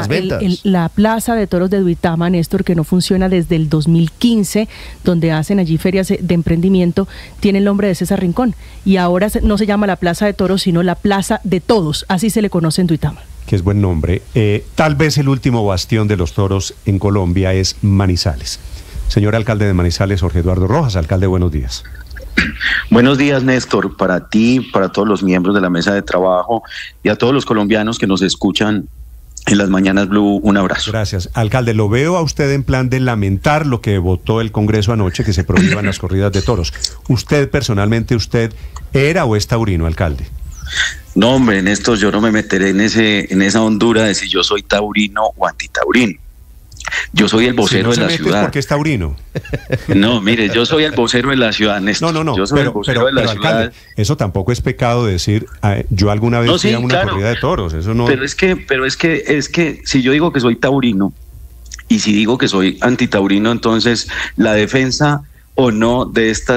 la Plaza de Toros de Duitama, Néstor, que no funciona desde el 2015, donde hacen allí ferias de emprendimiento, tiene el nombre de César Rincón. Y ahora no se llama la Plaza de Toros, sino la Plaza de Todos, así se le conoce en Duitama. Que es buen nombre. Tal vez el último bastión de los toros en Colombia es Manizales. Señor alcalde de Manizales, Jorge Eduardo Rojas. Alcalde, buenos días. Buenos días, Néstor, para ti, para todos los miembros de la mesa de trabajo y a todos los colombianos que nos escuchan en las Mañanas Blue, un abrazo. Gracias. Alcalde, lo veo a usted en plan de lamentar lo que votó el Congreso anoche, que se prohíban las corridas de toros. ¿Usted personalmente, era o es taurino, alcalde? No, hombre, Néstor, yo no me meteré en esa hondura de si yo soy taurino o antitaurino. Yo soy el vocero de la ciudad. ¿Por qué es taurino? No, mire, yo soy el vocero de la ciudad, Néstor. No, yo soy el vocero de la ciudad. Alcalde, eso tampoco es pecado decir, yo alguna vez fui a una corrida de toros, eso no. Pero es que si yo digo que soy taurino y si digo que soy antitaurino, entonces la defensa o no de este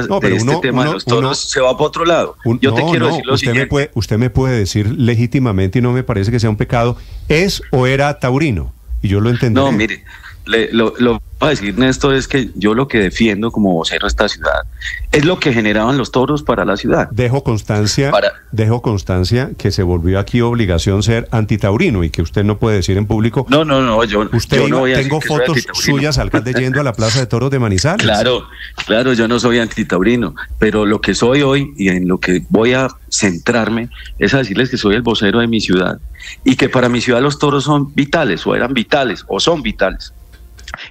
tema de los toros se va para otro lado. Yo te quiero decir lo siguiente. Usted me puede decir legítimamente, y no me parece que sea un pecado, ¿es o era taurino? Y yo lo entendí. No, mire, lo a decir, Néstor, es que yo lo que defiendo como vocero de esta ciudad es lo que generaban los toros para la ciudad. Dejo constancia que se volvió aquí obligación ser antitaurino y que usted no puede decir en público. No, yo no voy a tengo decir que fotos suyas, alcalde, yendo a la Plaza de Toros de Manizales. Claro, yo no soy antitaurino, pero lo que soy hoy y en lo que voy a centrarme es a decirles que soy el vocero de mi ciudad y que para mi ciudad los toros son vitales, o eran vitales, o son vitales,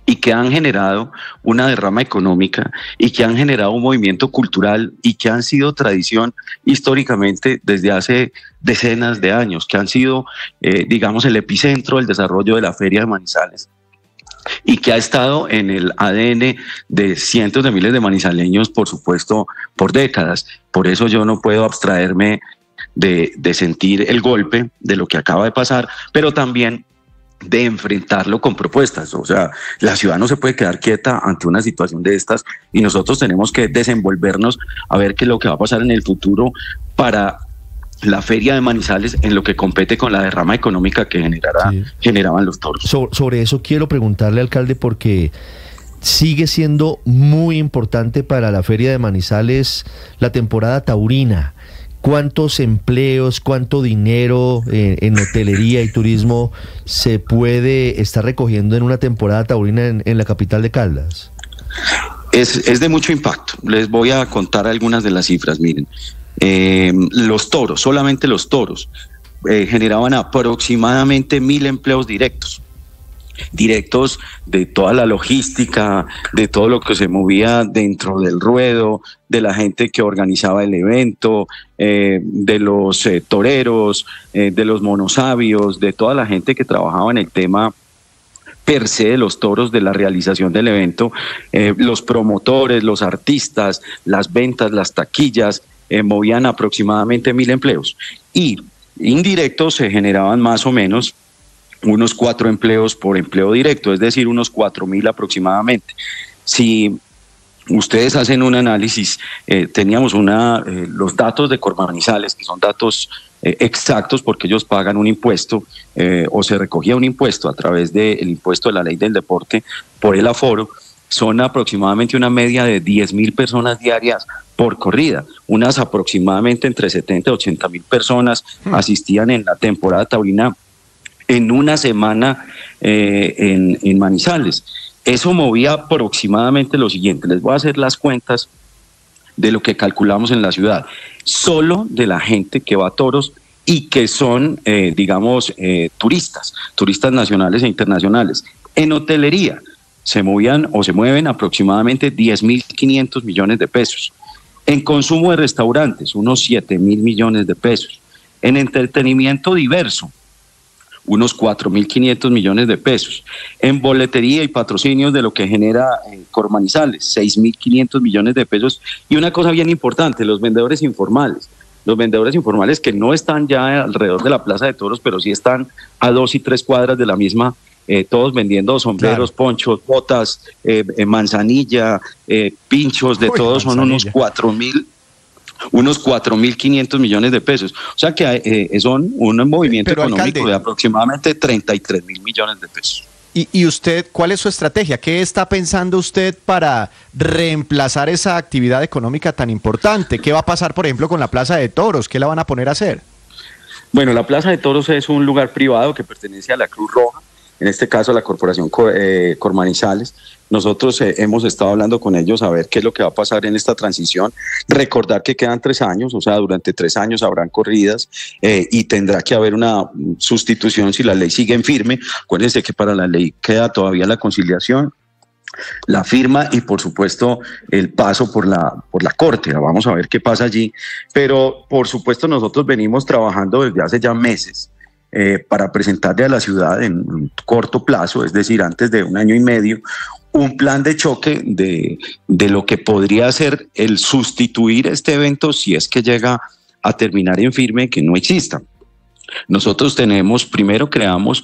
y que han generado una derrama económica y que han generado un movimiento cultural y que han sido tradición históricamente desde hace decenas de años, que han sido, digamos, el epicentro del desarrollo de la Feria de Manizales y que ha estado en el ADN de cientos de miles de manizaleños, por supuesto, por décadas. Por eso yo no puedo abstraerme de sentir el golpe de lo que acaba de pasar, pero también de enfrentarlo con propuestas. O sea, la ciudad no se puede quedar quieta ante una situación de estas y nosotros tenemos que desenvolvernos a ver qué es lo que va a pasar en el futuro para la Feria de Manizales en lo que compete con la derrama económica que generaban los toros. Sobre eso quiero preguntarle, alcalde, porque sigue siendo muy importante para la Feria de Manizales la temporada taurina. ¿Cuántos empleos, cuánto dinero en hotelería y turismo se puede estar recogiendo en una temporada taurina en la capital de Caldas? Es de mucho impacto. Les voy a contar algunas de las cifras. Miren, los toros, solamente los toros, generaban aproximadamente 1.000 empleos directos de toda la logística, de todo lo que se movía dentro del ruedo, de la gente que organizaba el evento, de los toreros, de los monosabios, de toda la gente que trabajaba en el tema per se de los toros, de la realización del evento, los promotores, los artistas, las ventas, las taquillas, movían aproximadamente 1.000 empleos. Y indirectos se generaban más o menos unos 4 empleos por empleo directo, es decir, unos 4.000 aproximadamente. Si ustedes hacen un análisis, teníamos los datos de Cormanizales, que son datos exactos porque ellos pagan un impuesto o se recogía un impuesto a través del impuesto de la ley del deporte por el aforo, son aproximadamente una media de 10.000 personas diarias por corrida, unas aproximadamente entre 70 y 80.000 personas asistían en la temporada taurina en una semana en Manizales. Eso movía aproximadamente lo siguiente, les voy a hacer las cuentas de lo que calculamos en la ciudad, solo de la gente que va a toros y que son, turistas nacionales e internacionales. En hotelería se movían o se mueven aproximadamente 10.500 millones de pesos. En consumo de restaurantes, unos 7.000 millones de pesos. En entretenimiento diverso, unos 4.500 millones de pesos. En boletería y patrocinios de lo que genera Cormanizales, 6.500 millones de pesos. Y una cosa bien importante, los vendedores informales. Los vendedores informales que no están ya alrededor de la Plaza de Toros, pero sí están a 2 y 3 cuadras de la misma, todos vendiendo sombreros, ponchos, botas, manzanilla, pinchos, de todos son unos 4.500 millones de pesos. O sea que son un movimiento económico, alcalde, de aproximadamente 33.000 millones de pesos. ¿Y usted, cuál es su estrategia? ¿Qué está pensando usted para reemplazar esa actividad económica tan importante? ¿Qué va a pasar, por ejemplo, con la Plaza de Toros? ¿Qué la van a poner a hacer? Bueno, la Plaza de Toros es un lugar privado que pertenece a la Cruz Roja, en este caso a la Corporación Cormanizales. Nosotros hemos estado hablando con ellos a ver qué es lo que va a pasar en esta transición. Recordar que quedan 3 años, o sea, durante 3 años habrán corridas y tendrá que haber una sustitución si la ley sigue en firme. Acuérdense que para la ley queda todavía la conciliación, la firma y por supuesto el paso por la corte. Vamos a ver qué pasa allí, pero por supuesto nosotros venimos trabajando desde hace ya meses para presentarle a la ciudad en un corto plazo, es decir, antes de 1 año y medio, un plan de choque de lo que podría ser el sustituir este evento si es que llega a terminar en firme, que no exista. Nosotros primero creamos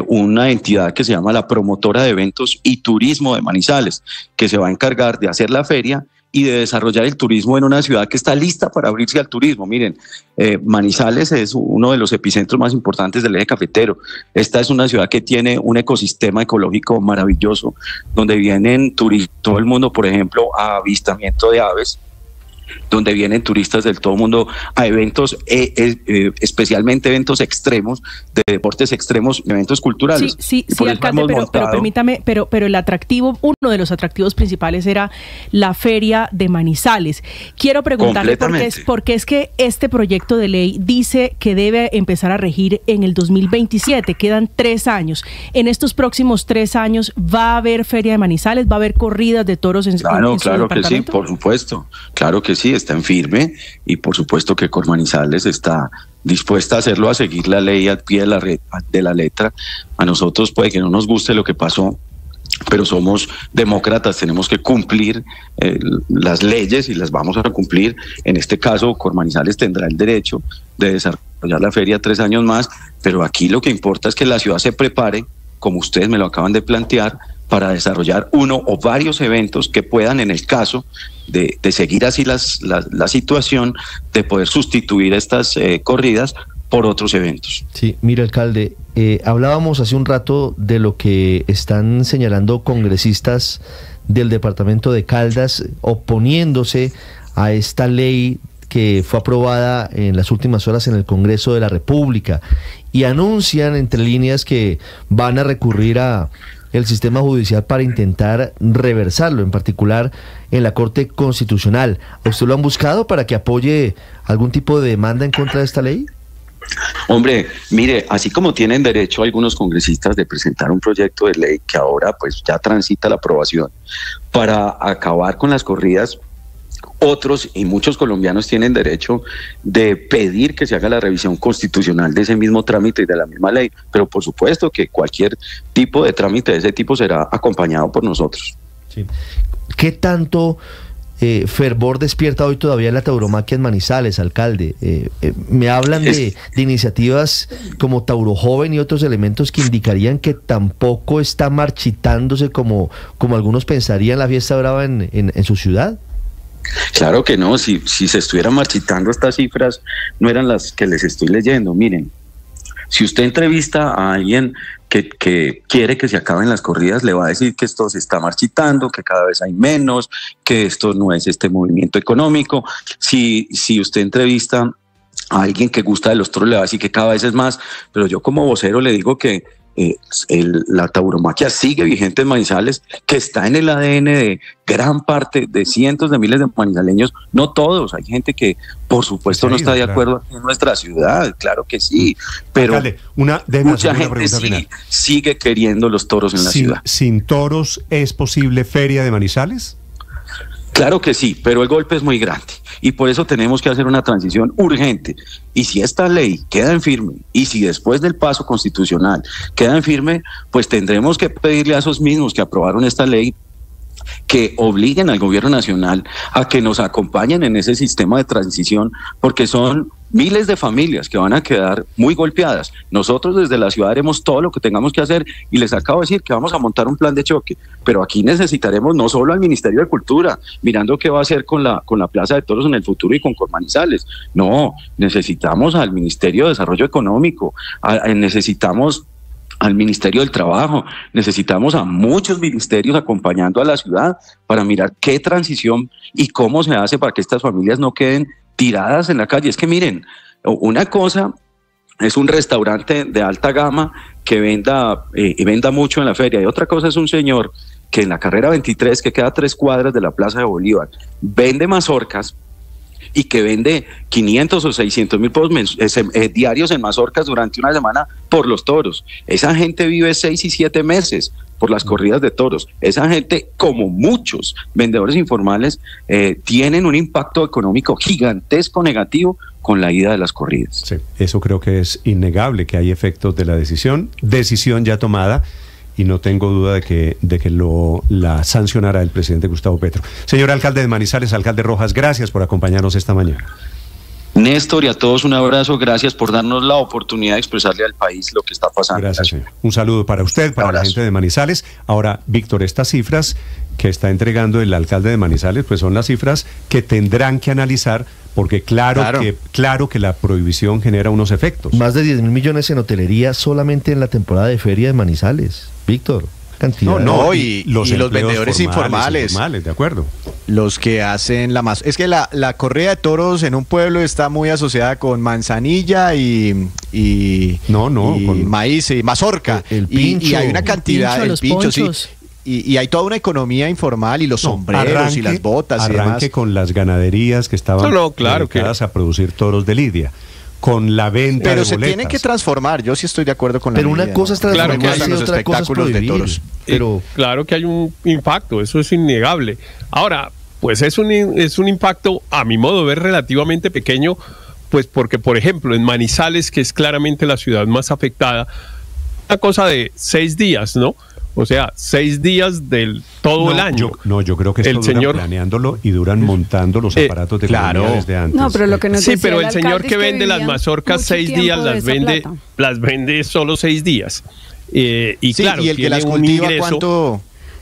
una entidad que se llama la Promotora de Eventos y Turismo de Manizales, que se va a encargar de hacer la feria y de desarrollar el turismo en una ciudad que está lista para abrirse al turismo. Miren, Manizales es uno de los epicentros más importantes del eje cafetero. Esta es una ciudad que tiene un ecosistema ecológico maravilloso, donde vienen turistas, todo el mundo, por ejemplo, a avistamiento de aves, donde vienen turistas del todo el mundo a eventos, especialmente eventos extremos, de deportes extremos, eventos culturales. Sí, alcalde, pero permítame, pero el atractivo, uno de los atractivos principales era la feria de Manizales. Quiero preguntarle por qué es que este proyecto de ley dice que debe empezar a regir en el 2027, quedan 3 años. En estos próximos 3 años, ¿va a haber feria de Manizales? ¿Va a haber corridas de toros en su departamento? Claro que sí, por supuesto, claro que sí, está en firme, y por supuesto que Cormanizales está dispuesta a hacerlo, a seguir la ley al pie de la letra. A nosotros puede que no nos guste lo que pasó, pero somos demócratas, tenemos que cumplir las leyes y las vamos a cumplir. En este caso, Cormanizales tendrá el derecho de desarrollar la feria 3 años más, pero aquí lo que importa es que la ciudad se prepare, como ustedes me lo acaban de plantear, para desarrollar uno o varios eventos que puedan, en el caso de seguir así la situación, de poder sustituir estas corridas por otros eventos. Sí, mire, alcalde, hablábamos hace un rato de lo que están señalando congresistas del departamento de Caldas oponiéndose a esta ley que fue aprobada en las últimas horas en el Congreso de la República, y anuncian entre líneas que van a recurrir a el sistema judicial para intentar reversarlo, en particular en la Corte Constitucional. ¿A usted lo han buscado para que apoye algún tipo de demanda en contra de esta ley? Hombre, mire, así como tienen derecho algunos congresistas de presentar un proyecto de ley que ahora pues ya transita la aprobación para acabar con las corridas, otros y muchos colombianos tienen derecho de pedir que se haga la revisión constitucional de ese mismo trámite y de la misma ley, pero por supuesto que cualquier tipo de trámite de ese tipo será acompañado por nosotros. Sí. ¿Qué tanto fervor despierta hoy todavía la tauromaquia en Manizales, alcalde? Me hablan de iniciativas como Tauro Joven y otros elementos que indicarían que tampoco está marchitándose como algunos pensarían la fiesta brava en su ciudad. Claro que no, si se estuvieran marchitando estas cifras, no eran las que les estoy leyendo. Miren, si usted entrevista a alguien que quiere que se acaben las corridas, le va a decir que esto se está marchitando, que cada vez hay menos, que esto no es este movimiento económico. Si usted entrevista a alguien que gusta de los toros, le va a decir que cada vez es más, pero yo como vocero le digo que la tauromaquia sigue vigente en Manizales, que está en el ADN de gran parte de cientos de miles de manizaleños, no todos, hay gente que por supuesto no está de acuerdo en nuestra ciudad, claro que sí, pero alcalde, mucha gente sigue queriendo los toros en la ciudad. ¿Sin toros es posible feria de Manizales? Claro que sí, pero el golpe es muy grande y por eso tenemos que hacer una transición urgente. Y si esta ley queda en firme y si después del paso constitucional queda en firme, pues tendremos que pedirle a esos mismos que aprobaron esta ley que obliguen al gobierno nacional a que nos acompañen en ese sistema de transición, porque son miles de familias que van a quedar muy golpeadas. Nosotros desde la ciudad haremos todo lo que tengamos que hacer y les acabo de decir que vamos a montar un plan de choque, pero aquí necesitaremos no solo al Ministerio de Cultura, mirando qué va a hacer con la Plaza de Toros en el futuro y con Cormanizales. No, necesitamos al Ministerio de Desarrollo Económico, necesitamos al Ministerio del Trabajo, necesitamos a muchos ministerios acompañando a la ciudad para mirar qué transición y cómo se hace para que estas familias no queden tiradas en la calle. Es que miren, una cosa es un restaurante de alta gama que venda mucho en la feria, y otra cosa es un señor que en la carrera 23, que queda a 3 cuadras de la Plaza de Bolívar, vende mazorcas y que vende 500 o 600 mil pesos diarios en mazorcas durante una semana por los toros. Esa gente vive 6 y 7 meses por las corridas de toros. Esa gente, como muchos vendedores informales, tienen un impacto económico gigantesco negativo con la ida de las corridas. Sí, eso creo que es innegable, que hay efectos de la decisión ya tomada, y no tengo duda de que la sancionará el presidente Gustavo Petro. Señor alcalde de Manizales, alcalde Rojas, gracias por acompañarnos esta mañana. Néstor, y a todos un abrazo, gracias por darnos la oportunidad de expresarle al país lo que está pasando. Gracias, señor. Un saludo para usted, para la gente de Manizales. Ahora, Víctor, estas cifras que está entregando el alcalde de Manizales, pues son las cifras que tendrán que analizar, porque claro que la prohibición genera unos efectos. Más de 10.000 millones en hotelería solamente en la temporada de feria de Manizales, Víctor. Y los vendedores informales, de acuerdo. Los que hacen es que la corrida de toros en un pueblo está muy asociada con manzanilla y maíz y mazorca. El pincho, y hay una cantidad, el pincho, sí. Y hay toda una economía informal y los sombreros y las botas y demás. Arranque con las ganaderías que estaban dedicadas a producir toros de lidia. Con la venta pero de se boletas. tienen que transformar, yo sí estoy de acuerdo con pero una cosa es transformarse y otra cosa es prohibir. De toros. Pero claro que hay un impacto, eso es innegable. Ahora, pues es un impacto, a mi modo de ver, relativamente pequeño, pues porque, por ejemplo, en Manizales, que es claramente la ciudad más afectada, una cosa de 6 días, ¿no? O sea, 6 días del todo el año. Yo creo que esto duran planeándolo y duran montando los aparatos de economía desde antes. No, pero lo que nos pero el señor que vende las mazorcas 6 días las vende solo 6 días. Y claro, y el que las cultiva,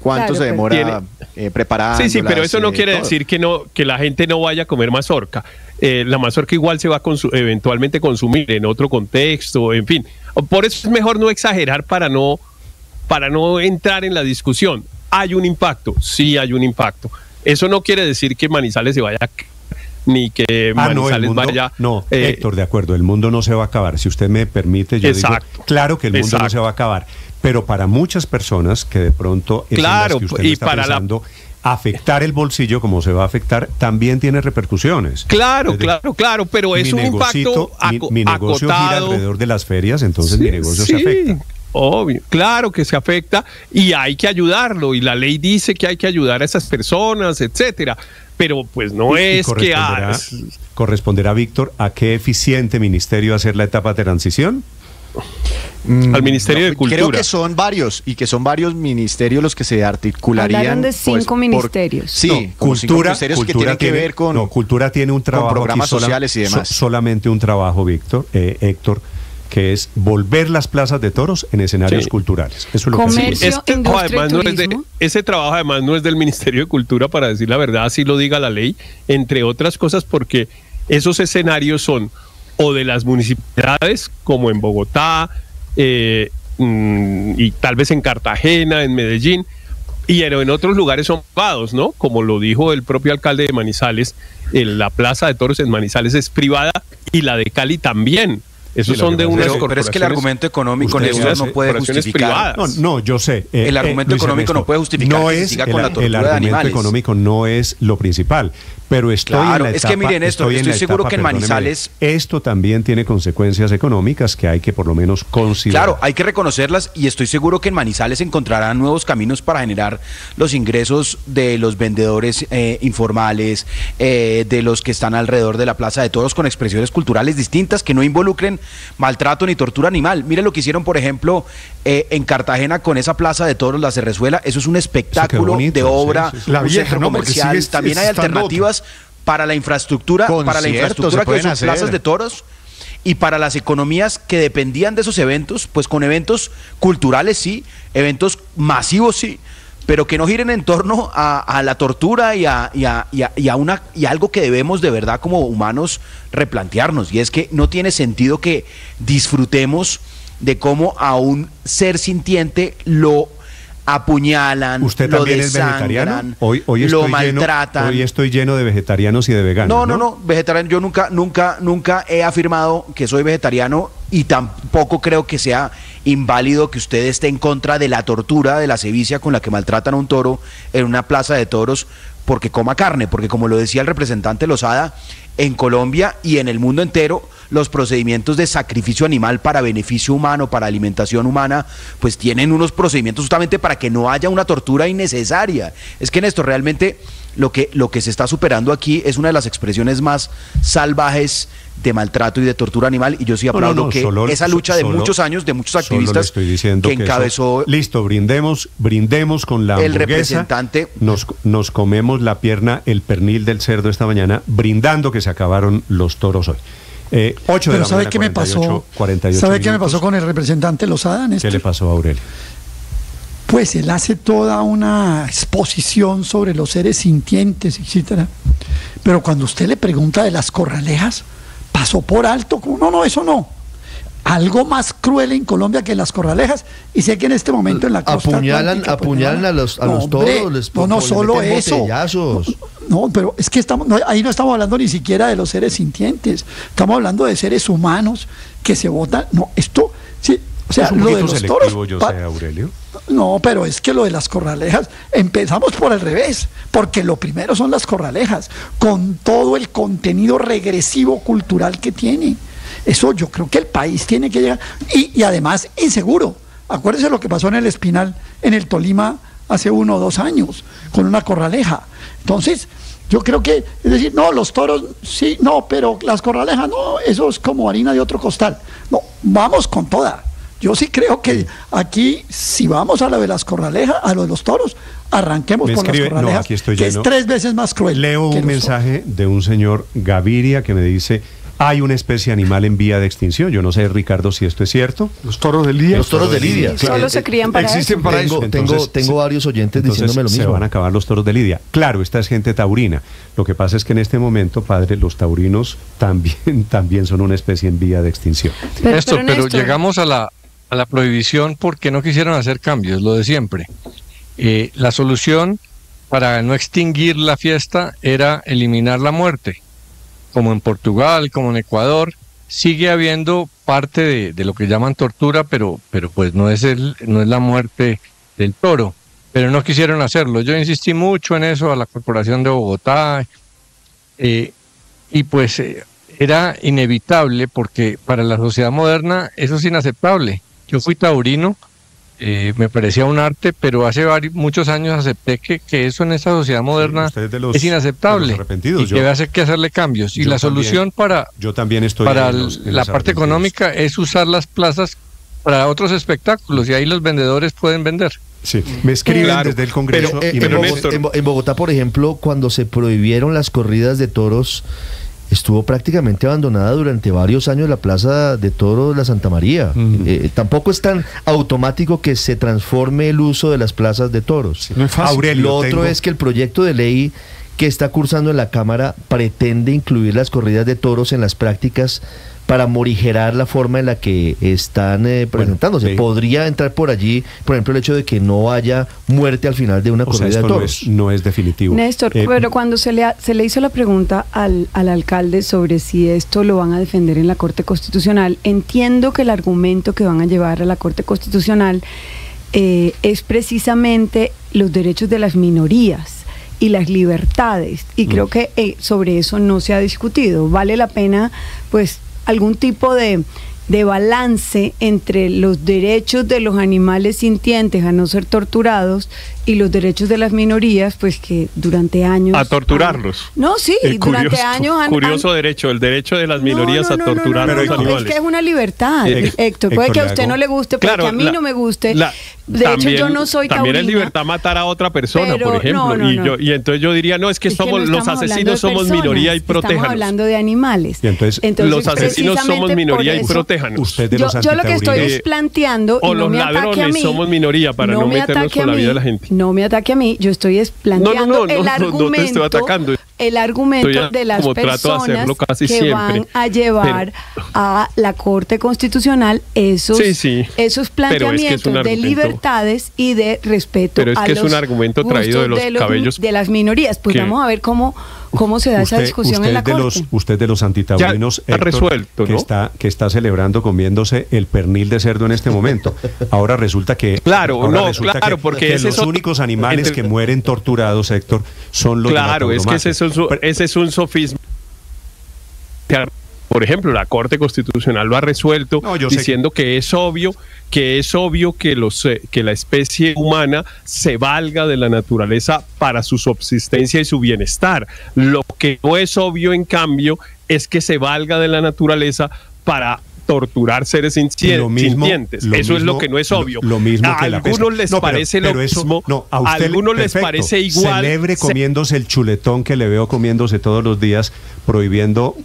¿cuánto se demora preparando? Sí, pero eso no quiere decir que la gente no vaya a comer mazorca. La mazorca igual se va a eventualmente consumir en otro contexto, en fin. Por eso es mejor no exagerar para no entrar en la discusión. ¿Hay un impacto? Sí, hay un impacto. Eso no quiere decir que Manizales se vaya a... ni que Manizales vaya... No, Héctor, de acuerdo, el mundo no se va a acabar. Si usted me permite, yo digo, claro que el mundo no se va a acabar, pero para muchas personas que de pronto es claro, en las que usted no está pensando, afectar el bolsillo como se va a afectar también tiene repercusiones. Claro, pero es un impacto mi negocio gira alrededor de las ferias, entonces mi negocio se afecta. Obvio, claro que se afecta y hay que ayudarlo y la ley dice que hay que ayudar a esas personas, etcétera, pero pues no es que... ¿Corresponderá, Víctor, a qué eficiente ministerio hacer la etapa de transición? Al Ministerio de Cultura. Creo que son varios y que son varios ministerios los que se articularían. Hablaron de 5 ministerios. Sí, Cultura que tienen que ver con... Cultura tiene un trabajo programas sociales y demás. Solamente un trabajo, Héctor, que es volver las plazas de toros en escenarios culturales. Eso es lo Comercio, que industria, ese trabajo además no es del Ministerio de Cultura, para decir la verdad, así lo diga la ley, entre otras cosas porque esos escenarios son o de las municipalidades, como en Bogotá, y tal vez en Cartagena, en Medellín, y en otros lugares son privados, ¿no? Como lo dijo el propio alcalde de Manizales, la plaza de toros en Manizales es privada y la de Cali también. Esos son de unas corporaciones. Pero es que el argumento económico no puede justificar. No, yo sé. El argumento económico no puede justificar que se siga con la tortura de animales. El argumento económico no es lo principal. Pero estoy en la etapa, es que miren esto, estoy seguro que en Manizales... Esto también tiene consecuencias económicas que hay que por lo menos considerar. Claro, hay que reconocerlas y estoy seguro que en Manizales encontrarán nuevos caminos para generar los ingresos de los vendedores informales, de los que están alrededor de la Plaza de Toros con expresiones culturales distintas que no involucren maltrato ni tortura animal. Miren lo que hicieron, por ejemplo, en Cartagena con esa Plaza de Toros, la Cerrezuela. Eso es un espectáculo de obra, un centro comercial. También hay alternativas para la infraestructura, que son plazas de toros y para las economías que dependían de esos eventos, pues con eventos culturales sí, eventos masivos sí, pero que no giren en torno a la tortura y a algo que debemos de verdad como humanos replantearnos, y es que no tiene sentido que disfrutemos de cómo a un ser sintiente lo apuñalan, ¿Usted también es vegetariano? Hoy lo maltratan. Hoy estoy lleno de vegetarianos y de veganos. No, vegetariano. Yo nunca he afirmado que soy vegetariano y tampoco creo que sea inválido que usted esté en contra de la tortura, de la sevicia con la que maltratan a un toro en una plaza de toros porque coma carne, porque como lo decía el representante Lozada, en Colombia y en el mundo entero los procedimientos de sacrificio animal para beneficio humano, para alimentación humana, pues tienen unos procedimientos justamente para que no haya una tortura innecesaria. Es que en esto realmente lo que se está superando aquí es una de las expresiones más salvajes de maltrato y de tortura animal, y yo sí aplaudo esa lucha de muchos años, de muchos activistas que encabezó... Listo, brindemos con la hamburguesa, representante. nos comemos abrimos la pierna, el pernil del cerdo esta mañana, brindando que se acabaron los toros hoy. 8 de Pero la mañana, ¿sabe qué me pasó? 48 ¿Sabe qué me minutos. pasó con el representante Lozada, Néstor? ¿Qué le pasó a Aurelio? Pues él hace toda una exposición sobre los seres sintientes, etcétera. Pero cuando usted le pregunta de las corralejas, pasó por alto, como, no, eso no. Algo más cruel en Colombia que las corralejas, y sé que en este momento en la costa apuñalan atlántica, a los hombre, toros, no solo meten eso. botellazos. No, pero es que ahí no estamos hablando ni siquiera de los seres sintientes, estamos hablando de seres humanos que se botan. No, esto, sí, o sea, es un lo de poquito los selectivo, toros. yo sé, Aurelio. No, pero es que lo de las corralejas, empezamos por el revés, porque lo primero son las corralejas, con todo el contenido regresivo cultural que tiene. Eso yo creo que el país tiene que llegar, y además inseguro. Acuérdese lo que pasó en el Espinal, en el Tolima, hace 1 o 2 años, con una corraleja. Entonces, yo creo que, es decir, no, los toros, sí, no, pero las corralejas, no, eso es como harina de otro costal. No, vamos con toda. Yo sí creo que aquí, si vamos a lo de las corralejas, a lo de los toros, arranquemos con las corralejas, no, aquí estoy que lleno. es 3 veces más cruel. Leo un mensaje de un señor Gaviria que me dice: hay una especie animal en vía de extinción. Yo no sé, Ricardo, si esto es cierto. Los toros de Lidia. Los toros de Lidia. Solo se crían para Existen eso. para eso. Tengo varios oyentes Entonces, diciéndome lo mismo. se van a acabar los toros de Lidia. Claro, esta es gente taurina. Lo que pasa es que en este momento, padre, los taurinos también son una especie en vía de extinción. Pero llegamos a la prohibición porque no quisieron hacer cambios, lo de siempre. La solución para no extinguir la fiesta era eliminar la muerte. Como en Portugal, como en Ecuador, sigue habiendo parte de lo que llaman tortura, pero pues no es la muerte del toro. Pero no quisieron hacerlo. Yo insistí mucho en eso a la Corporación de Bogotá, y pues era inevitable, porque para la sociedad moderna eso es inaceptable. Yo fui taurino, me parecía un arte, pero hace muchos años acepté que eso en esta sociedad moderna es inaceptable y que hay que hacerle cambios. Y la solución para la parte económica es usar las plazas para otros espectáculos, y ahí los vendedores pueden vender. Sí, me escriben desde el Congreso. En Bogotá, por ejemplo, cuando se prohibieron las corridas de toros, estuvo prácticamente abandonada durante varios años la Plaza de Toros de la Santa María. Tampoco es tan automático que se transforme el uso de las plazas de toros. Sí, no es fácil. Aurelio, lo otro es que el proyecto de ley que está cursando en la Cámara pretende incluir las corridas de toros en las prácticas para morigerar la forma en la que están presentándose. Bueno, podría entrar por allí, por ejemplo, el hecho de que no haya muerte al final de una corrida de toros. No es definitivo. Néstor, pero cuando se le hizo la pregunta al alcalde sobre si esto lo van a defender en la Corte Constitucional, entiendo que el argumento que van a llevar a la Corte Constitucional es precisamente los derechos de las minorías y las libertades, y creo que sobre eso no se ha discutido. Vale la pena, pues, algún tipo de balance entre los derechos de los animales sintientes a no ser torturados y los derechos de las minorías, pues que durante años... A torturarlos. No, sí, durante años curioso derecho, el derecho de las minorías a torturar a los animales. Es que es una libertad, Héctor. Puede que a usted no le guste, puede que a mí no me guste. De hecho, yo no soy taurina. También es libertad matar a otra persona, por ejemplo. Y entonces yo diría, no, es que somos los asesinos somos minoría y protéjanos. Estamos hablando de animales. Y entonces los asesinos somos minoría y protéjanos. Yo lo que estoy es planteando... O los ladrones somos minoría para no meternos con la vida de la gente. No me ataque a mí, yo estoy planteando el argumento. No te estoy atacando. El argumento de las personas que van a llevar a la Corte Constitucional esos planteamientos de libertades y de respeto a los un argumento traído de los cabellos de las minorías. Pues vamos a ver cómo se da esa discusión en la Corte. Usted de los antitaurinos, Héctor, resuelto, ¿no? que está celebrando comiéndose el pernil de cerdo en este momento. Ahora resulta que porque los únicos animales que mueren torturados, Héctor, son los ese es un sofisma. Por ejemplo, la Corte Constitucional lo ha resuelto diciendo que es obvio que la especie humana se valga de la naturaleza para su subsistencia y su bienestar. Lo que no es obvio, en cambio, es que se valga de la naturaleza para torturar seres sintientes. Eso es lo que no es obvio. Lo mismo a que algunos les parece lo mismo. A usted, algunos les parece igual. Celebre comiéndose el chuletón que le veo comiéndose todos los días, prohibiendo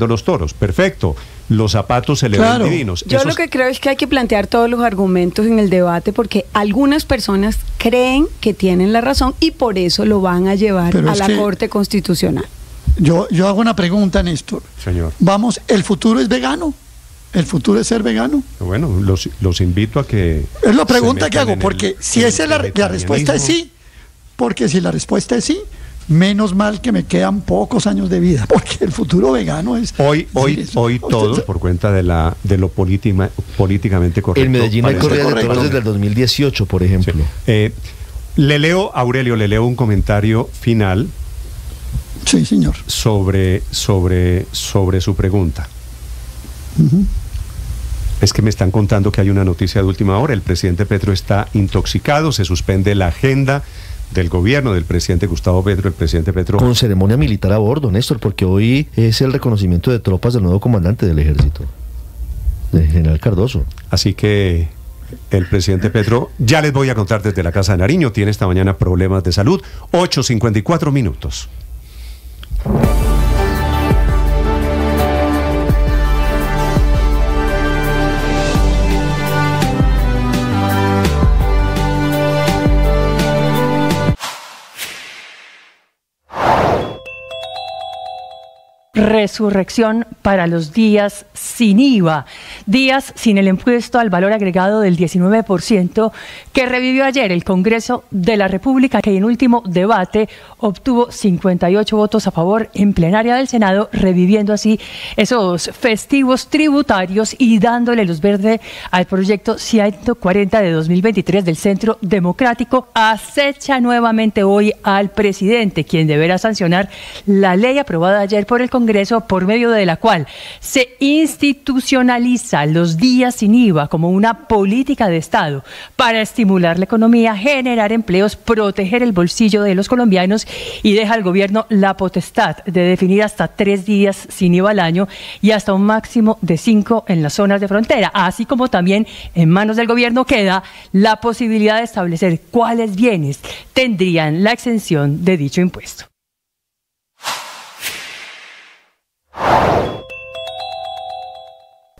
los toros. Perfecto. Los zapatos se le ven divinos. Yo lo que creo es que hay que plantear todos los argumentos en el debate, porque algunas personas creen que tienen la razón y por eso lo van a llevar a la Corte Constitucional. Yo hago una pregunta, Néstor. Señor. Vamos, ¿el futuro es vegano? ¿El futuro es ser vegano? Bueno, los invito a que... Es la pregunta que hago, porque si esa es la respuesta es sí, porque si la respuesta es sí, menos mal que me quedan pocos años de vida, porque el futuro vegano es... Hoy todos, por cuenta de lo políticamente correcto. En Medellín hay corridas de toros desde el 2018, por ejemplo. Sí. Aurelio, le leo un comentario final. Sí, señor. Sobre su pregunta. Es que me están contando que hay una noticia de última hora. El presidente Petro está intoxicado, se suspende la agenda del gobierno del presidente Gustavo Petro. El presidente Petro... Con ceremonia militar a bordo, Néstor, porque hoy es el reconocimiento de tropas del nuevo comandante del ejército, del general Cardoso. Así que el presidente Petro, ya les voy a contar desde la Casa de Nariño, tiene esta mañana problemas de salud. 8:54 minutos. Resurrección para los días sin IVA, días sin el impuesto al valor agregado del 19% que revivió ayer el Congreso de la República, que en último debate obtuvo 58 votos a favor en plenaria del Senado, reviviendo así esos festivos tributarios y dándole luz verde al proyecto 140 de 2023 del Centro Democrático. Acecha nuevamente hoy al presidente, quien deberá sancionar la ley aprobada ayer por el Congreso, por medio de la cual se institucionaliza los días sin IVA como una política de Estado para estimular la economía, generar empleos, proteger el bolsillo de los colombianos, y deja al gobierno la potestad de definir hasta 3 días sin IVA al año y hasta un máximo de 5 en las zonas de frontera, así como también en manos del gobierno queda la posibilidad de establecer cuáles bienes tendrían la exención de dicho impuesto.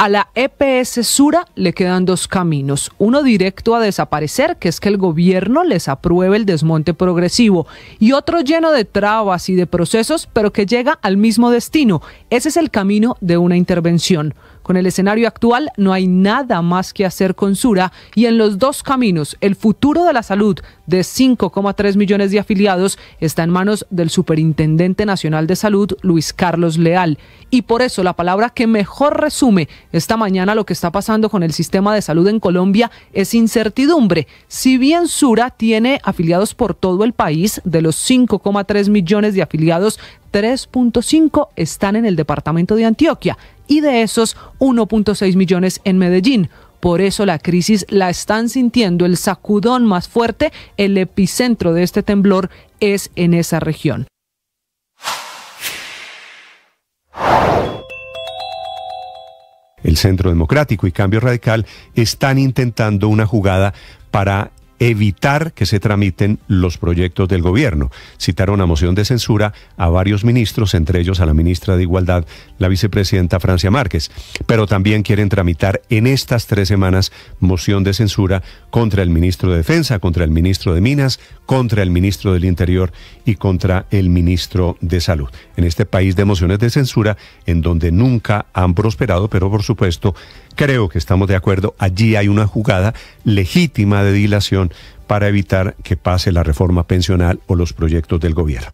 A la EPS Sura le quedan 2 caminos, uno directo a desaparecer, que es que el gobierno les apruebe el desmonte progresivo, y otro lleno de trabas y de procesos, pero que llega al mismo destino. Ese es el camino de una intervención. Con el escenario actual no hay nada más que hacer con Sura, y en los 2 caminos el futuro de la salud de 5,3 millones de afiliados está en manos del Superintendente Nacional de Salud, Luis Carlos Leal. Y por eso la palabra que mejor resume esta mañana lo que está pasando con el sistema de salud en Colombia es incertidumbre. Si bien Sura tiene afiliados por todo el país, de los 5,3 millones de afiliados, 3.5 están en el departamento de Antioquia y de esos 1.6 millones en Medellín. Por eso la crisis la están sintiendo, el sacudón más fuerte, el epicentro de este temblor es en esa región. El Centro Democrático y Cambio Radical están intentando una jugada para evitar que se tramiten los proyectos del gobierno. Citaron a moción de censura a varios ministros, entre ellos a la ministra de Igualdad, la vicepresidenta Francia Márquez, pero también quieren tramitar en estas 3 semanas moción de censura contra el ministro de Defensa, contra el ministro de Minas, contra el ministro del Interior y contra el ministro de Salud. En este país de mociones de censura, en donde nunca han prosperado, pero por supuesto, creo que estamos de acuerdo, allí hay una jugada legítima de dilación para evitar que pase la reforma pensional o los proyectos del gobierno.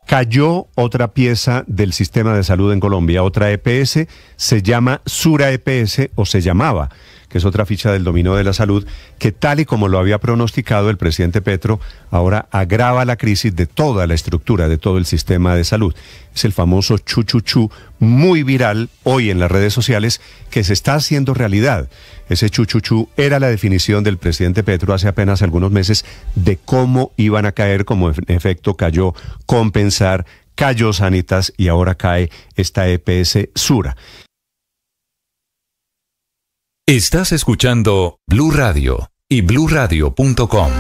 Cayó otra pieza del sistema de salud en Colombia, otra EPS, se llama Sura EPS, o se llamaba, que es otra ficha del dominó de la salud, que tal y como lo había pronosticado el presidente Petro, ahora agrava la crisis de toda la estructura, de todo el sistema de salud. Es el famoso chuchuchú, muy viral hoy en las redes sociales, que se está haciendo realidad. Ese chuchuchú era la definición del presidente Petro hace apenas algunos meses de cómo iban a caer, como en efecto cayó Compensar, cayó Sanitas y ahora cae esta EPS Sura. Estás escuchando Blue Radio y bluradio.com.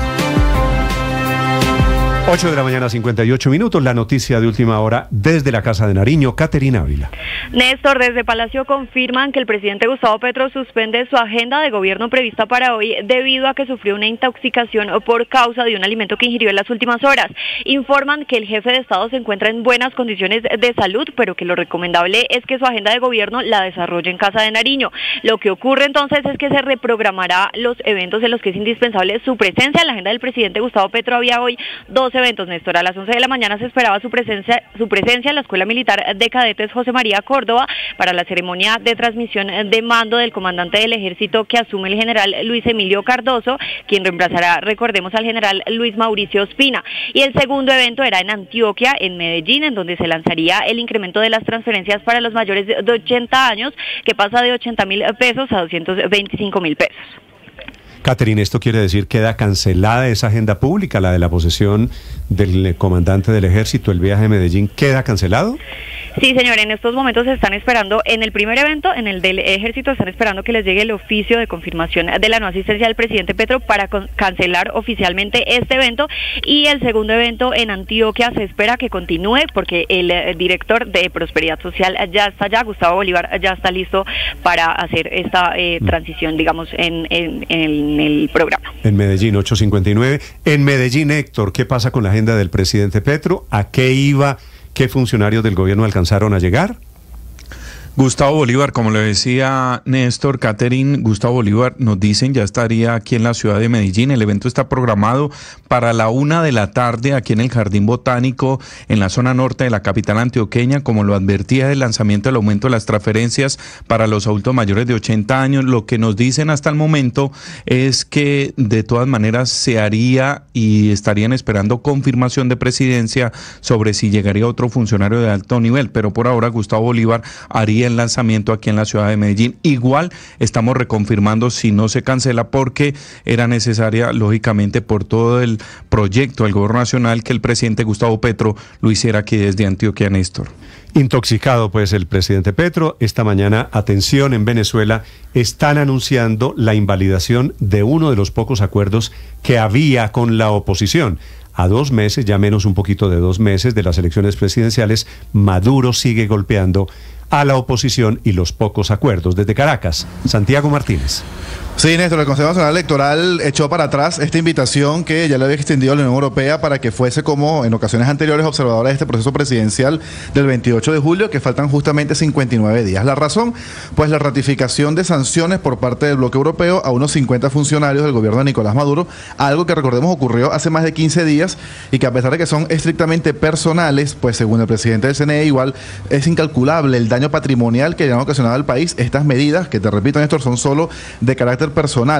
8 de la mañana, 58 minutos. La noticia de última hora desde la Casa de Nariño, Caterina Ávila. Néstor, desde Palacio confirman que el presidente Gustavo Petro suspende su agenda de gobierno prevista para hoy debido a que sufrió una intoxicación por causa de un alimento que ingirió en las últimas horas. Informan que el jefe de Estado se encuentra en buenas condiciones de salud, pero que lo recomendable es que su agenda de gobierno la desarrolle en Casa de Nariño. Lo que ocurre entonces es que se reprogramará los eventos en los que es indispensable su presencia. En la agenda del presidente Gustavo Petro había hoy 2 eventos, Néstor. A las 11 de la mañana se esperaba su presencia en la Escuela Militar de Cadetes José María Córdoba para la ceremonia de transmisión de mando del comandante del ejército que asume el general Luis Emilio Cardoso, quien reemplazará, recordemos, al general Luis Mauricio Ospina. Y el segundo evento era en Antioquia, en Medellín, en donde se lanzaría el incremento de las transferencias para los mayores de 80 años, que pasa de 80.000 pesos a 225.000 pesos. Caterina, ¿esto quiere decir que queda cancelada esa agenda pública, la de la posesión del comandante del ejército, el viaje a Medellín, queda cancelado? Sí, señor, en estos momentos se están esperando, en el primer evento, en el del ejército, están esperando que les llegue el oficio de confirmación de la no asistencia del presidente Petro para cancelar oficialmente este evento, y el segundo evento en Antioquia se espera que continúe porque el director de Prosperidad Social ya está allá, Gustavo Bolívar ya está listo para hacer esta transición, digamos, en el programa. En Medellín, 8:59. En Medellín, Héctor, ¿qué pasa con la agenda del presidente Petro? ¿A qué iba? ¿Qué funcionarios del gobierno alcanzaron a llegar? Gustavo Bolívar, como le decía Néstor, Catherine, Gustavo Bolívar, nos dicen, ya estaría aquí en la ciudad de Medellín. El evento está programado para la 1 de la tarde aquí en el Jardín Botánico, en la zona norte de la capital antioqueña. Como lo advertía el lanzamiento del aumento de las transferencias para los adultos mayores de 80 años, lo que nos dicen hasta el momento es que de todas maneras se haría y estarían esperando confirmación de presidencia sobre si llegaría otro funcionario de alto nivel, pero por ahora Gustavo Bolívar haría el lanzamiento aquí en la ciudad de Medellín. Igual estamos reconfirmando si no se cancela porque era necesaria, lógicamente, por todo el proyecto del gobierno nacional, que el presidente Gustavo Petro lo hiciera aquí desde Antioquia, Néstor. Intoxicado pues el presidente Petro. Esta mañana, atención, en Venezuela están anunciando la invalidación de uno de los pocos acuerdos que había con la oposición. A 2 meses, ya menos un poquito de 2 meses de las elecciones presidenciales, Maduro sigue golpeando a la oposición y los pocos acuerdos. Desde Caracas, Santiago Martínez. Sí, Néstor, el Consejo Nacional Electoral echó para atrás esta invitación que ya le había extendido a la Unión Europea para que fuese, como en ocasiones anteriores, observadora de este proceso presidencial del 28 de julio, que faltan justamente 59 días. La razón, pues la ratificación de sanciones por parte del bloque europeo a unos 50 funcionarios del gobierno de Nicolás Maduro, algo que recordemos ocurrió hace más de 15 días y que a pesar de que son estrictamente personales, pues según el presidente del CNE, igual es incalculable el daño patrimonial que le han ocasionado al país. Estas medidas, que te repito, Néstor, son solo de carácter personal.